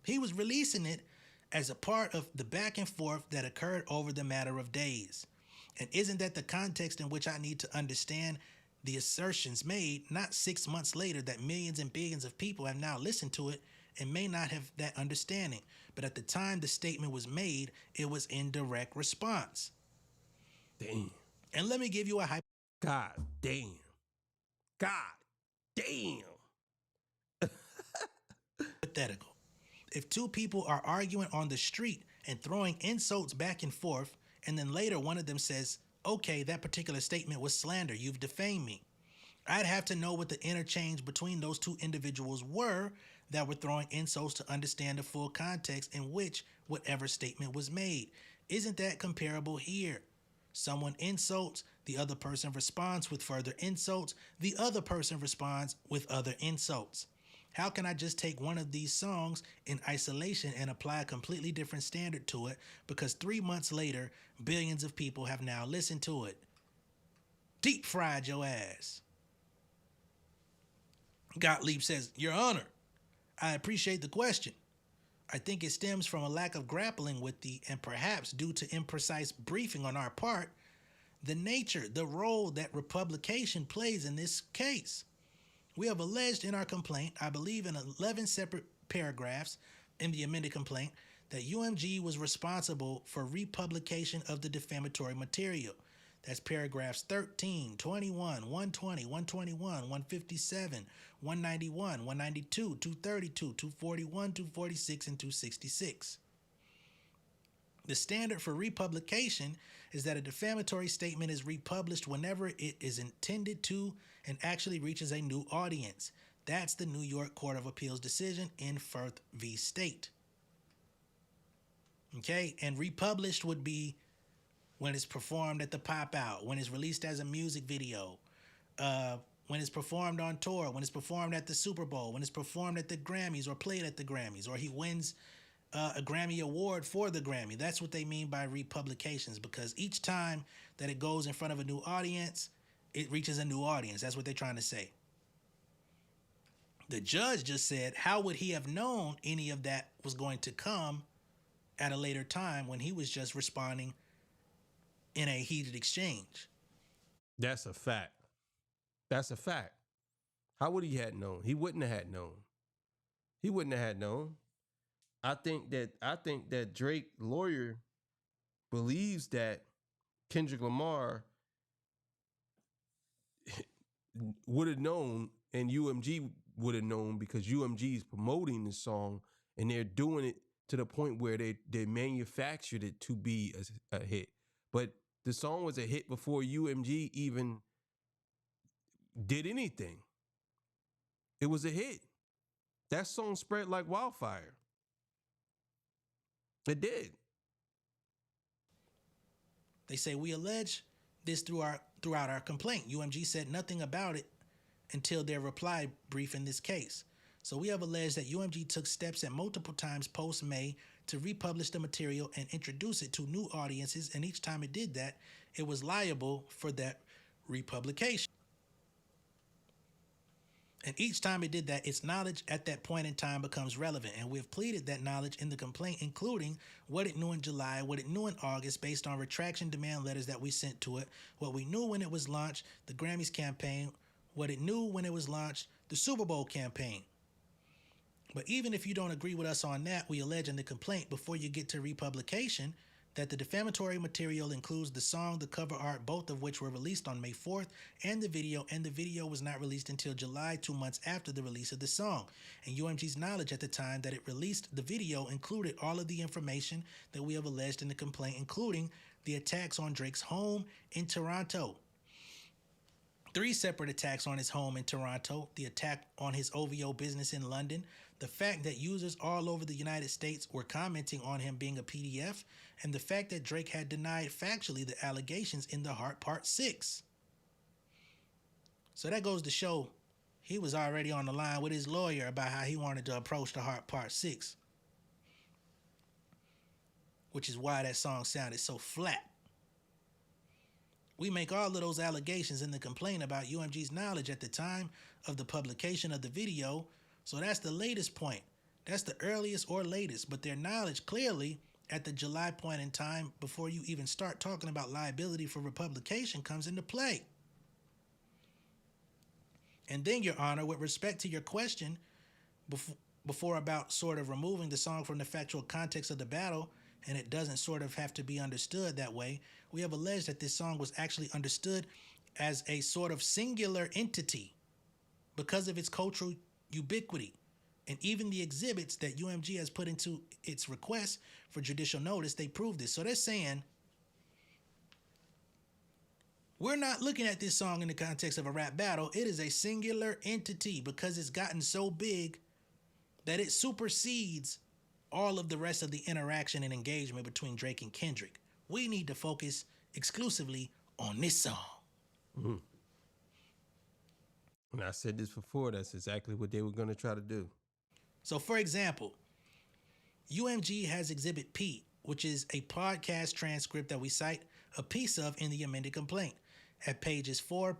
[SPEAKER 2] He was releasing it as a part of the back and forth that occurred over the matter of days. And isn't that the context in which I need to understand the assertions made, not 6 months later, that millions and billions of people have now listened to it and may not have that understanding. But at the time the statement was made, it was in direct response.
[SPEAKER 1] Damn.
[SPEAKER 2] And let me give you a
[SPEAKER 1] God damn. God damn.
[SPEAKER 2] hypothetical. If two people are arguing on the street and throwing insults back and forth, and then later one of them says, okay, that particular statement was slander, you've defamed me. I'd have to know what the interchange between those two individuals were that were throwing insults to understand the full context in which whatever statement was made. Isn't that comparable here? Someone insults, the other person responds with further insults, the other person responds with other insults. How can I just take one of these songs in isolation and apply a completely different standard to it because 3 months later, billions of people have now listened to it? Deep fried your ass. Gottlieb says, Your Honor, I appreciate the question. I think it stems from a lack of grappling with and perhaps due to imprecise briefing on our part, the nature, the role that republication plays in this case. We have alleged in our complaint, I believe in 11 separate paragraphs in the amended complaint, that UMG was responsible for republication of the defamatory material. That's paragraphs 13, 21, 120, 121, 157, 191, 192, 232, 241, 246, and 266. The standard for republication is that a defamatory statement is republished whenever it is intended to and actually reaches a new audience. That's the New York Court of Appeals decision in Firth v. State. Okay, and republished would be when it's performed at the pop-out, when it's released as a music video, when it's performed on tour, when it's performed at the Super Bowl, when it's performed at the Grammys or played at the Grammys, or he wins a Grammy award for the Grammy. That's what they mean by republications, because each time that it goes in front of a new audience, it reaches a new audience. That's what they're trying to say. The judge just said, how would he have known any of that was going to come at a later time when he was just responding in a heated exchange?
[SPEAKER 1] That's a fact. That's a fact. How would he have known? He wouldn't have had known. He wouldn't have had known. I think that Drake lawyer believes that Kendrick Lamar would have known and UMG would have known because UMG is promoting this song and they're doing it to the point where they manufactured it to be a hit. But the song was a hit before UMG even did anything. It was a hit. That song spread like wildfire. It did.
[SPEAKER 2] They say we allege this through throughout our complaint. UMG said nothing about it until their reply brief in this case. So we have alleged that UMG took steps at multiple times post-May to republish the material and introduce it to new audiences, and each time it did that, it was liable for that republication. And each time it did that, its knowledge at that point in time becomes relevant. And we've pleaded that knowledge in the complaint, including what it knew in July, what it knew in August, based on retraction demand letters that we sent to it, what we knew when it was launched, the Grammys campaign, what it knew when it was launched, the Super Bowl campaign. But even if you don't agree with us on that, we allege in the complaint, before you get to republication, that the defamatory material includes the song, the cover art, both of which were released on May 4th, and the video was not released until July, 2 months after the release of the song. And UMG's knowledge at the time that it released the video included all of the information that we have alleged in the complaint, including the attacks on Drake's home in Toronto. 3 separate attacks on his home in Toronto, the attack on his OVO business in London, the fact that users all over the United States were commenting on him being a PDF, and the fact that Drake had denied factually the allegations in The Heart Part 6. So that goes to show he was already on the line with his lawyer about how he wanted to approach The Heart Part 6, which is why that song sounded so flat. We make all of those allegations in the complaint about UMG's knowledge at the time of the publication of the video, so that's the latest point. That's the earliest or latest, but their knowledge clearly at the July point in time, before you even start talking about liability for republication, comes into play. And then, Your Honor, with respect to your question before about sort of removing the song from the factual context of the battle, and it doesn't sort of have to be understood that way, we have alleged that this song was actually understood as a sort of singular entity because of its cultural ubiquity. And even the exhibits that UMG has put into its request for judicial notice, they prove this. So they're saying, we're not looking at this song in the context of a rap battle. It is a singular entity because it's gotten so big that it supersedes all of the rest of the interaction and engagement between Drake and Kendrick. We need to focus exclusively on this song.
[SPEAKER 1] Mm-hmm. And I said this before, that's exactly what they were going to try to do.
[SPEAKER 2] So, for example, UMG has Exhibit P, which is a podcast transcript that we cite a piece of in the amended complaint. At page 4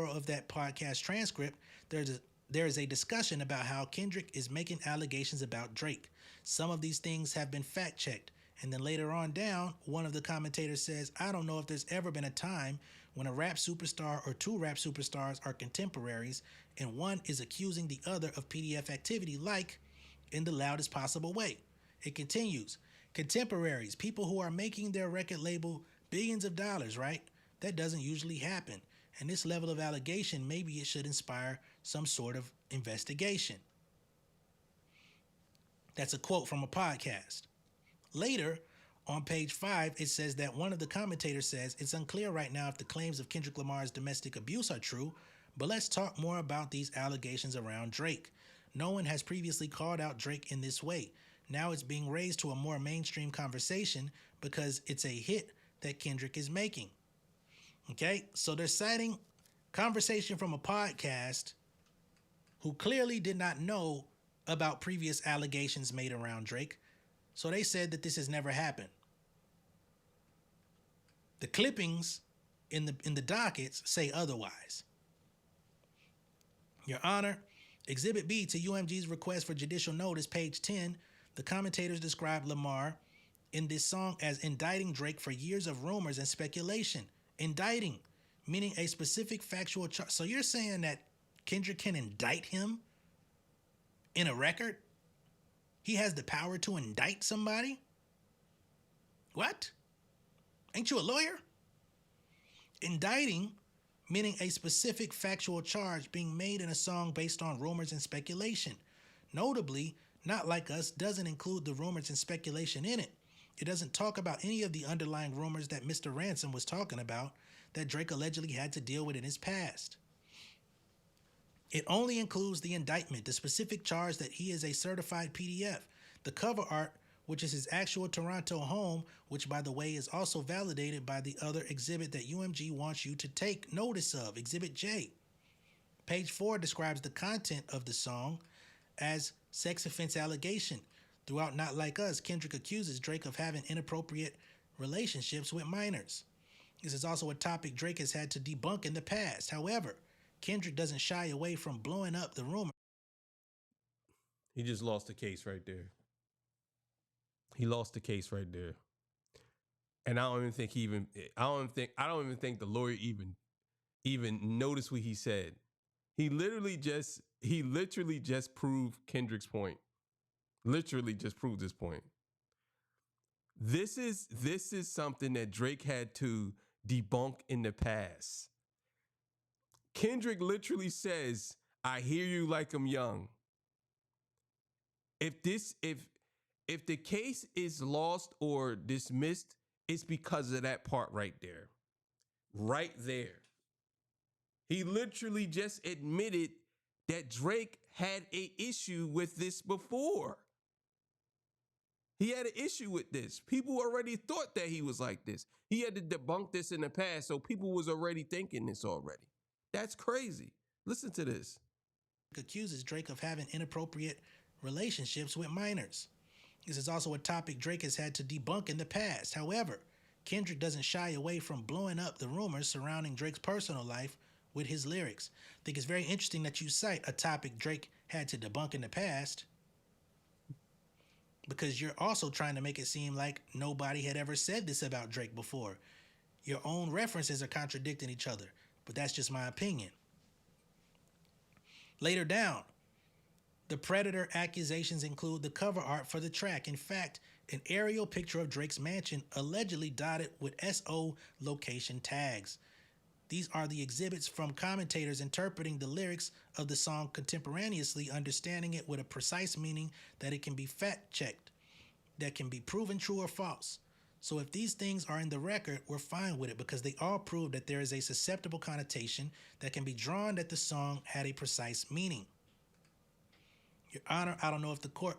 [SPEAKER 2] of that podcast transcript, there is a discussion about how Kendrick is making allegations about Drake. Some of these things have been fact-checked. And then later on down, one of the commentators says, I don't know if there's ever been a time when a rap superstar or 2 rap superstars are contemporaries and one is accusing the other of PDF activity, like in the loudest possible way. It continues, contemporaries, people who are making their record label billions of dollars, right? That doesn't usually happen. And this level of allegation, maybe it should inspire some sort of investigation. That's a quote from a podcast. Later, on page 5, it says that one of the commentators says, it's unclear right now if the claims of Kendrick Lamar's domestic abuse are true, but let's talk more about these allegations around Drake. No one has previously called out Drake in this way. Now it's being raised to a more mainstream conversation because it's a hit that Kendrick is making. Okay, so they're citing conversation from a podcast who clearly did not know about previous allegations made around Drake. So they said that this has never happened. The clippings in the dockets say otherwise. Your Honor, Exhibit B to UMG's request for judicial notice, page 10, the commentators described Lamar in this song as indicting Drake for years of rumors and speculation. Indicting, meaning a specific factual charge. So you're saying that Kendrick can indict him in a record? He has the power to indict somebody? What? Ain't you a lawyer? Indicting, meaning a specific factual charge being made in a song based on rumors and speculation. Notably, Not Like Us doesn't include the rumors and speculation in it. It doesn't talk about any of the underlying rumors that Mr. Ransom was talking about that Drake allegedly had to deal with in his past. It only includes the indictment, the specific charge that he is a certified PDF. The cover art which is his actual Toronto home, which, by the way, is also validated by the other exhibit that UMG wants you to take notice of, Exhibit J. Page 4 describes the content of the song as sex offense allegation. Throughout Not Like Us, Kendrick accuses Drake of having inappropriate relationships with minors. This is also a topic Drake has had to debunk in the past. However, Kendrick doesn't shy away from blowing up the rumor.
[SPEAKER 1] He just lost the case right there. He lost the case right there. And I don't even think I don't even think the lawyer even noticed what he said. He literally just proved Kendrick's point. Literally just proved his point. This is something that Drake had to debunk in the past. Kendrick literally says, "I hear you like I'm young." If the case is lost or dismissed, it's because of that part right there. Right there. He literally just admitted that Drake had an issue with this before. He had an issue with this. People already thought that he was like this. He had to debunk this in the past, so people was already thinking this already. That's crazy. Listen to this.
[SPEAKER 2] Accuses Drake of having inappropriate relationships with minors. This is also a topic Drake has had to debunk in the past. However, Kendrick doesn't shy away from blowing up the rumors surrounding Drake's personal life with his lyrics. I think it's very interesting that you cite a topic Drake had to debunk in the past, because you're also trying to make it seem like nobody had ever said this about Drake before. Your own references are contradicting each other, but that's just my opinion. Later down, the Predator accusations include the cover art for the track. In fact, an aerial picture of Drake's mansion allegedly dotted with SO location tags. These are the exhibits from commentators interpreting the lyrics of the song contemporaneously, understanding it with a precise meaning that it can be fact-checked, that can be proven true or false. So if these things are in the record, we're fine with it because they all prove that there is a susceptible connotation that can be drawn that the song had a precise meaning. Your Honor, I don't know if the court...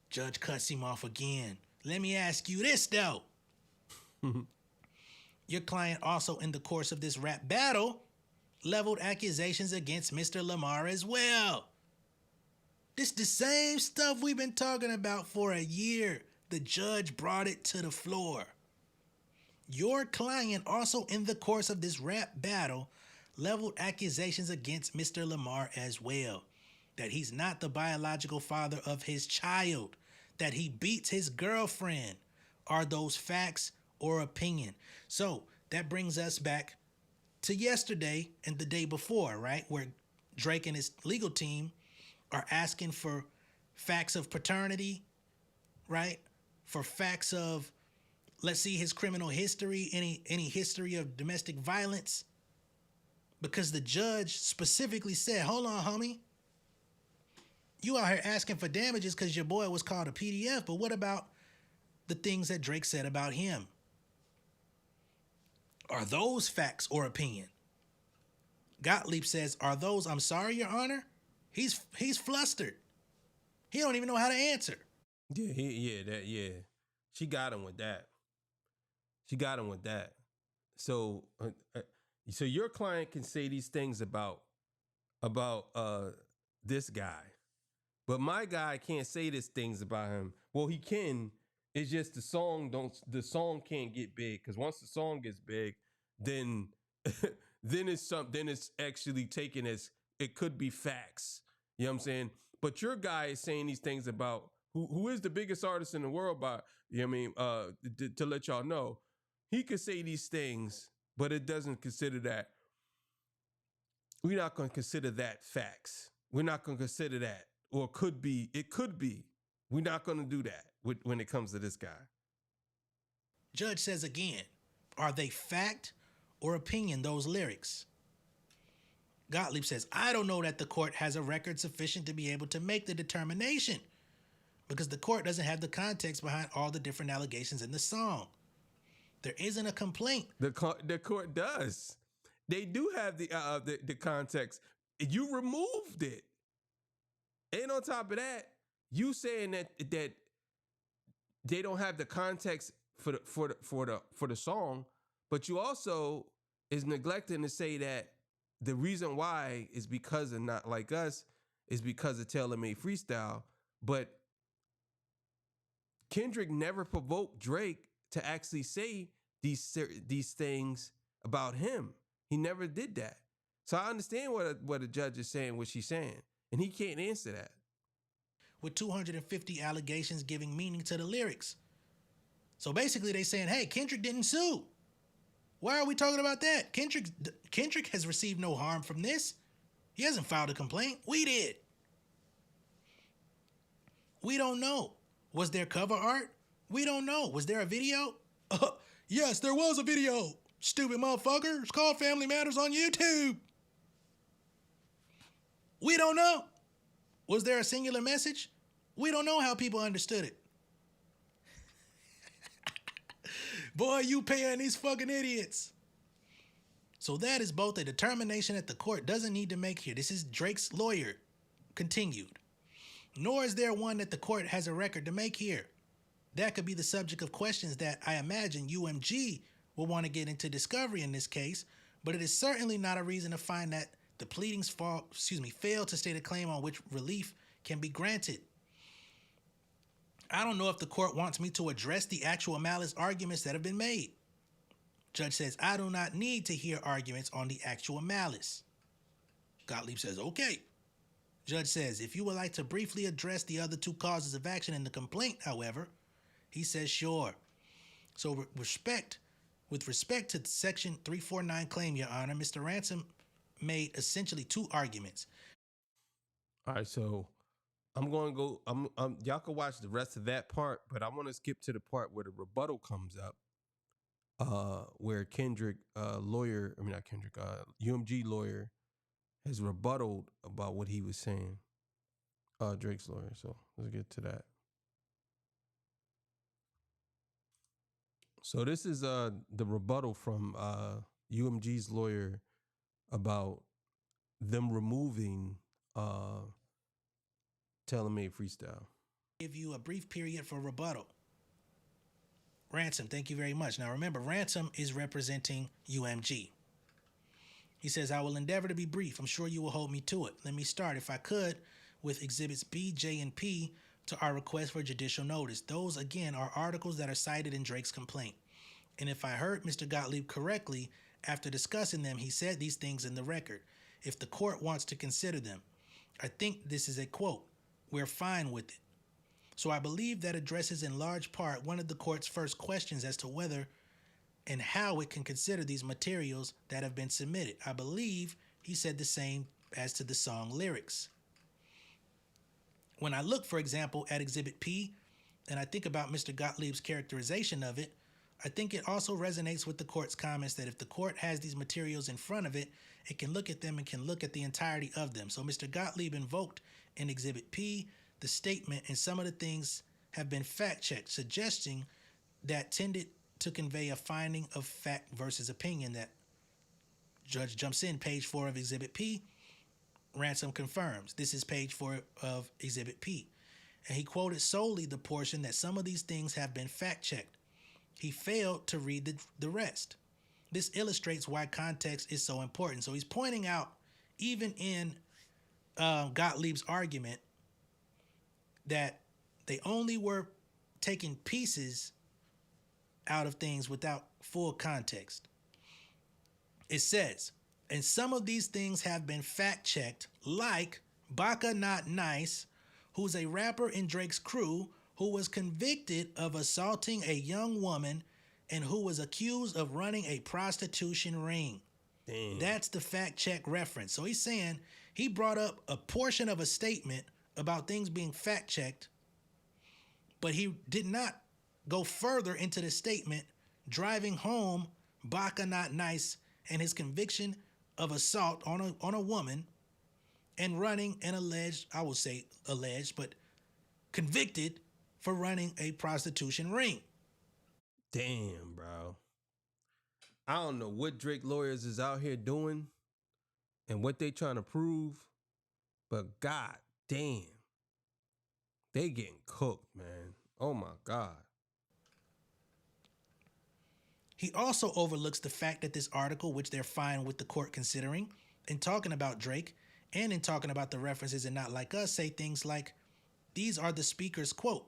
[SPEAKER 2] Judge cuts him off again. Let me ask you this, though. Your client also, in the course of this rap battle, leveled accusations against Mr. Lamar as well. This the same stuff we've been talking about for a year. The judge brought it to the floor. Your client also, in the course of this rap battle, leveled accusations against Mr. Lamar as well. That he's not the biological father of his child. That he beats his girlfriend. Are those facts or opinion? So that brings us back to yesterday and the day before, right? Where Drake and his legal team are asking for facts of paternity, right? For facts of, let's see his criminal history, any history of domestic violence. Because the judge specifically said, hold on, homie. You out here asking for damages because your boy was called a PDF, but what about the things that Drake said about him? Are those facts or opinion? Gottlieb says, are those, I'm sorry, Your Honor? He's flustered. He don't even know how to answer.
[SPEAKER 1] Yeah. She got him with that. So your client can say these things about this guy, but my guy can't say these things about him. Well, he can. It's just the song can't get big, because once the song gets big, then then it's actually taken as it could be facts. You know what I'm saying? But your guy is saying these things about who is the biggest artist in the world, by, you know what I mean, to let y'all know. He could say these things, but it doesn't consider that. We're not going to consider that facts. We're not going to consider that, or it could be. We're not going to do that when it comes to this guy.
[SPEAKER 2] Judge says again, are they fact or opinion, those lyrics? Gottlieb says, I don't know that the court has a record sufficient to be able to make the determination, because the court doesn't have the context behind all the different allegations in the song. There isn't a complaint.
[SPEAKER 1] The court does. They do have the context. You removed it. And on top of that, you saying that they don't have the context for the song, but you also is neglecting to say that the reason why is because of Not Like Us is because of Taylor Made Freestyle, but Kendrick never provoked Drake to actually say these things about him. He never did that. So I understand what a judge is saying, what she's saying, and he can't answer that.
[SPEAKER 2] With 250 allegations giving meaning to the lyrics. So basically they saying, hey, Kendrick didn't sue. Why are we talking about that? Kendrick has received no harm from this. He hasn't filed a complaint. We did. We don't know. Was there cover art? We don't know. Was there a video? Yes, there was a video. Stupid motherfucker. It's called Family Matters on YouTube. We don't know. Was there a singular message? We don't know how people understood it. Boy, you paying these fucking idiots. So that is both a determination that the court doesn't need to make here. This is Drake's lawyer continued. Nor is there one that the court has a record to make here. That could be the subject of questions that I imagine UMG will want to get into discovery in this case, but it is certainly not a reason to find that the pleadings fail to state a claim on which relief can be granted. I don't know if the court wants me to address the actual malice arguments that have been made. Judge says, I do not need to hear arguments on the actual malice. Gottlieb says, okay. Judge says, if you would like to briefly address the other two causes of action in the complaint, however, he says, sure. So with respect to Section 349 claim, Your Honor, Mr. Ransom made essentially two arguments.
[SPEAKER 1] All right, so I'm going to go, y'all can watch the rest of that part, but I want to skip to the part where the rebuttal comes up, where Kendrick, UMG lawyer has rebutted about what he was saying, Drake's lawyer. So let's get to that. So this is the rebuttal from UMG's lawyer about them removing Taylor Made Freestyle.
[SPEAKER 2] Give you a brief period for rebuttal. Ransom, thank you very much. Now remember, Ransom is representing UMG. He says, I will endeavor to be brief. I'm sure you will hold me to it. Let me start, if I could, with Exhibits B, J, and P to our request for judicial notice. Those, again, are articles that are cited in Drake's complaint. And if I heard Mr. Gottlieb correctly, after discussing them, he said these things in the record. If the court wants to consider them, I think this is a quote, we're fine with it. So I believe that addresses in large part one of the court's first questions as to whether and how it can consider these materials that have been submitted. I believe he said the same as to the song lyrics. When I look, for example, at Exhibit P, and I think about Mr. Gottlieb's characterization of it, I think it also resonates with the court's comments that if the court has these materials in front of it, it can look at them and can look at the entirety of them. So Mr. Gottlieb invoked in Exhibit P the statement, and some of the things have been fact-checked, suggesting that tended to convey a finding of fact versus opinion. That judge jumps in, page 4 of Exhibit P. Ransom confirms. This is page 4 of Exhibit P. And he quoted solely the portion that some of these things have been fact-checked. He failed to read the rest. This illustrates why context is so important. So he's pointing out, even in Gottlieb's argument, that they only were taking pieces out of things without full context. It says, and some of these things have been fact-checked, like Baka Not Nice, who's a rapper in Drake's crew, who was convicted of assaulting a young woman and who was accused of running a prostitution ring.
[SPEAKER 1] Damn.
[SPEAKER 2] That's the fact-check reference. So he's saying he brought up a portion of a statement about things being fact-checked, but he did not go further into the statement, driving home Baka Not Nice and his conviction of assault on a woman and running an alleged, I will say alleged, but convicted for running a prostitution ring.
[SPEAKER 1] Damn, bro. I don't know what Drake lawyers is out here doing and what they trying to prove, but god damn, they getting cooked, man. Oh my God.
[SPEAKER 2] He also overlooks the fact that this article, which they're fine with the court considering, in talking about Drake and in talking about the references and Not Like Us, say things like, these are the speaker's quote.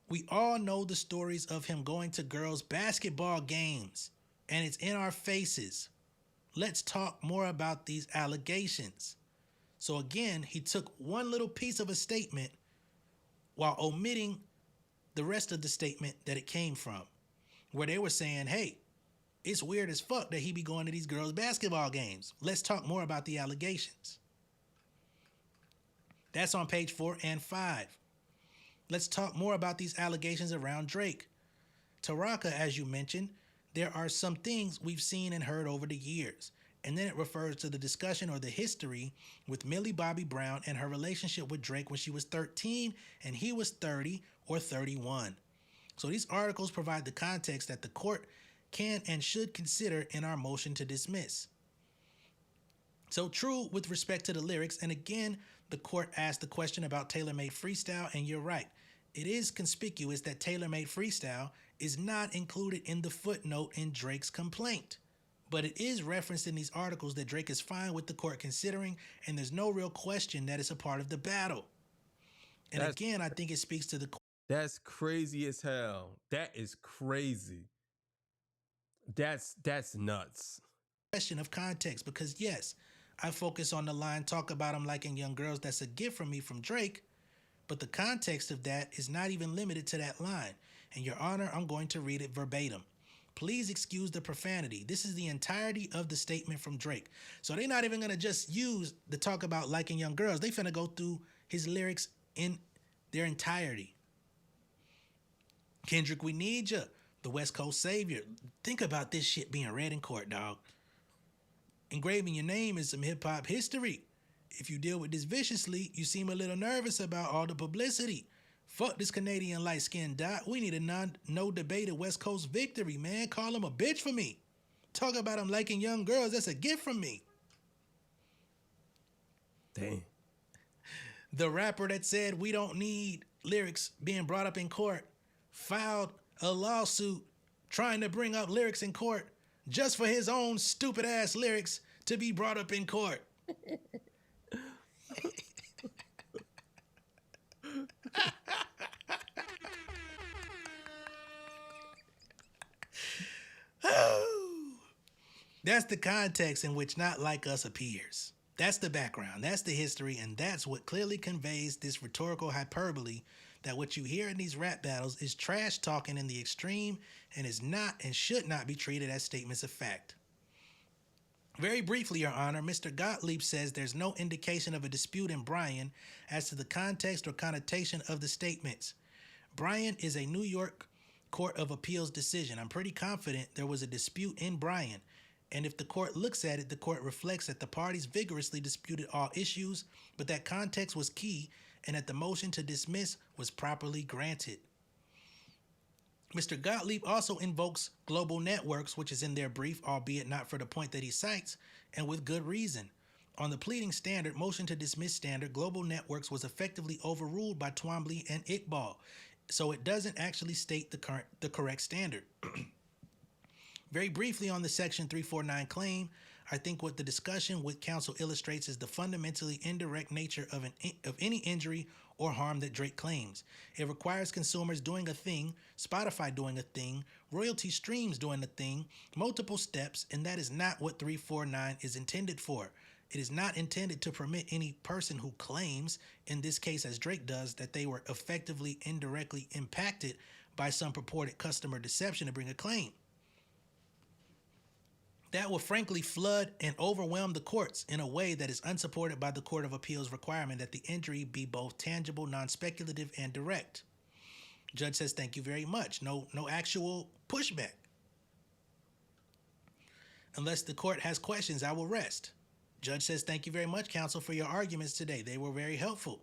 [SPEAKER 2] We all know the stories of him going to girls' basketball games, and it's in our faces. Let's talk more about these allegations. So again, he took one little piece of a statement while omitting the rest of the statement that it came from, where they were saying, hey, it's weird as fuck that he be going to these girls' basketball games. Let's talk more about the allegations. That's on page 4 and 5. Let's talk more about these allegations around Drake. Taraka, as you mentioned, there are some things we've seen and heard over the years. And then it refers to the discussion or the history with Millie Bobby Brown and her relationship with Drake when she was 13 and he was 30 or 31. So these articles provide the context that the court can and should consider in our motion to dismiss. So true with respect to the lyrics, and again, the court asked the question about tailor-made freestyle, and you're right. It is conspicuous that tailor-made freestyle is not included in the footnote in Drake's complaint. But it is referenced in these articles that Drake is fine with the court considering, and there's no real question that it's a part of the battle. And again, I think it speaks to the...
[SPEAKER 1] That's crazy as hell. That is crazy. That's nuts.
[SPEAKER 2] Question of context, because yes, I focus on the line, talk about him liking young girls. That's a gift from me from Drake. But the context of that is not even limited to that line. And Your Honor, I'm going to read it verbatim. Please excuse the profanity. This is the entirety of the statement from Drake. So they're not even going to just use the talk about liking young girls. They finna go through his lyrics in their entirety. Kendrick, we need ya. The West Coast savior. Think about this shit being read in court, dog. Engraving your name is some hip-hop history. If you deal with this viciously, you seem a little nervous about all the publicity. Fuck this Canadian light-skinned dot. We need a no-debated West Coast victory, man. Call him a bitch for me. Talk about him liking young girls. That's a gift from me.
[SPEAKER 1] Damn.
[SPEAKER 2] The rapper that said we don't need lyrics being brought up in court filed a lawsuit trying to bring up lyrics in court just for his own stupid-ass lyrics to be brought up in court. That's the context in which Not Like Us appears. That's the background, that's the history, and that's what clearly conveys this rhetorical hyperbole that what you hear in these rap battles is trash talking in the extreme and is not and should not be treated as statements of fact. Very briefly, Your Honor, Mr. Gottlieb says there's no indication of a dispute in Bryan as to the context or connotation of the statements. Bryan is a New York Court of Appeals decision. I'm pretty confident there was a dispute in Bryan. And if the court looks at it, the court reflects that the parties vigorously disputed all issues, but that context was key and that the motion to dismiss was properly granted. Mr. Gottlieb also invokes global networks, which is in their brief, albeit not for the point that he cites, and with good reason. On the pleading standard, motion to dismiss standard, global networks was effectively overruled by Twombly and Iqbal, so it doesn't actually state the correct standard. Very briefly on the Section 349 claim, I think what the discussion with counsel illustrates is the fundamentally indirect nature of any injury or harm that Drake claims. It requires consumers doing a thing, Spotify doing a thing, royalty streams doing a thing, multiple steps, and that is not what 349 is intended for. It is not intended to permit any person who claims, in this case as Drake does, that they were effectively indirectly impacted by some purported customer deception to bring a claim. That will frankly flood and overwhelm the courts in a way that is unsupported by the Court of Appeals requirement that the injury be both tangible, non-speculative, and direct. Judge says, thank you very much. No actual pushback. Unless the court has questions, I will rest. Judge says, thank you very much, counsel, for your arguments today. They were very helpful.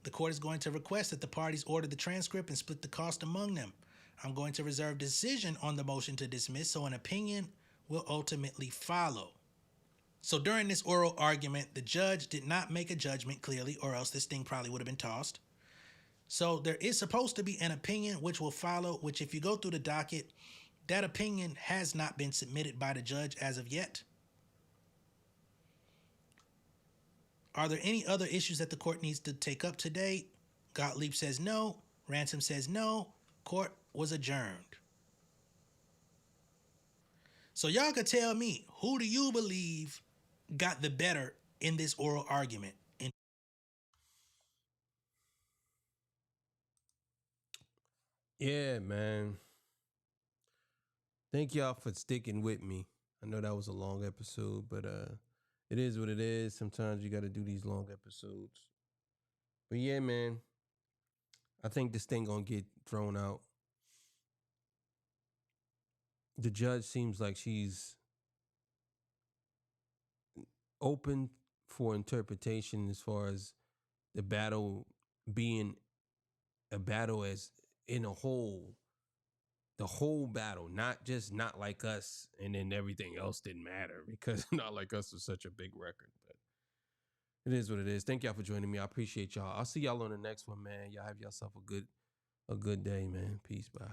[SPEAKER 2] The court is going to request that the parties order the transcript and split the cost among them. I'm going to reserve decision on the motion to dismiss, so an opinion will ultimately follow. So during this oral argument, the judge did not make a judgment clearly, or else this thing probably would have been tossed. So there is supposed to be an opinion which will follow, which if you go through the docket, That opinion has not been submitted by the judge as of yet. Are there any other issues that the court needs to take up today? Gottlieb says no. Ransom says no. Court was adjourned. So y'all could tell me, who do you believe got the better in this oral argument?
[SPEAKER 1] Yeah, man. Thank y'all for sticking with me. I know that was a long episode, but it is what it is. Sometimes you got to do these long episodes. But yeah, man, I think this thing gonna get thrown out. The judge seems like she's open for interpretation as far as the battle being a battle as in a whole, the whole battle, not like us, and then everything else didn't matter because not like us was such a big record. But it is what it is. Thank y'all for joining me. I appreciate y'all. I'll see y'all on the next one, man. Y'all have yourself a good day, man. Peace. Bye.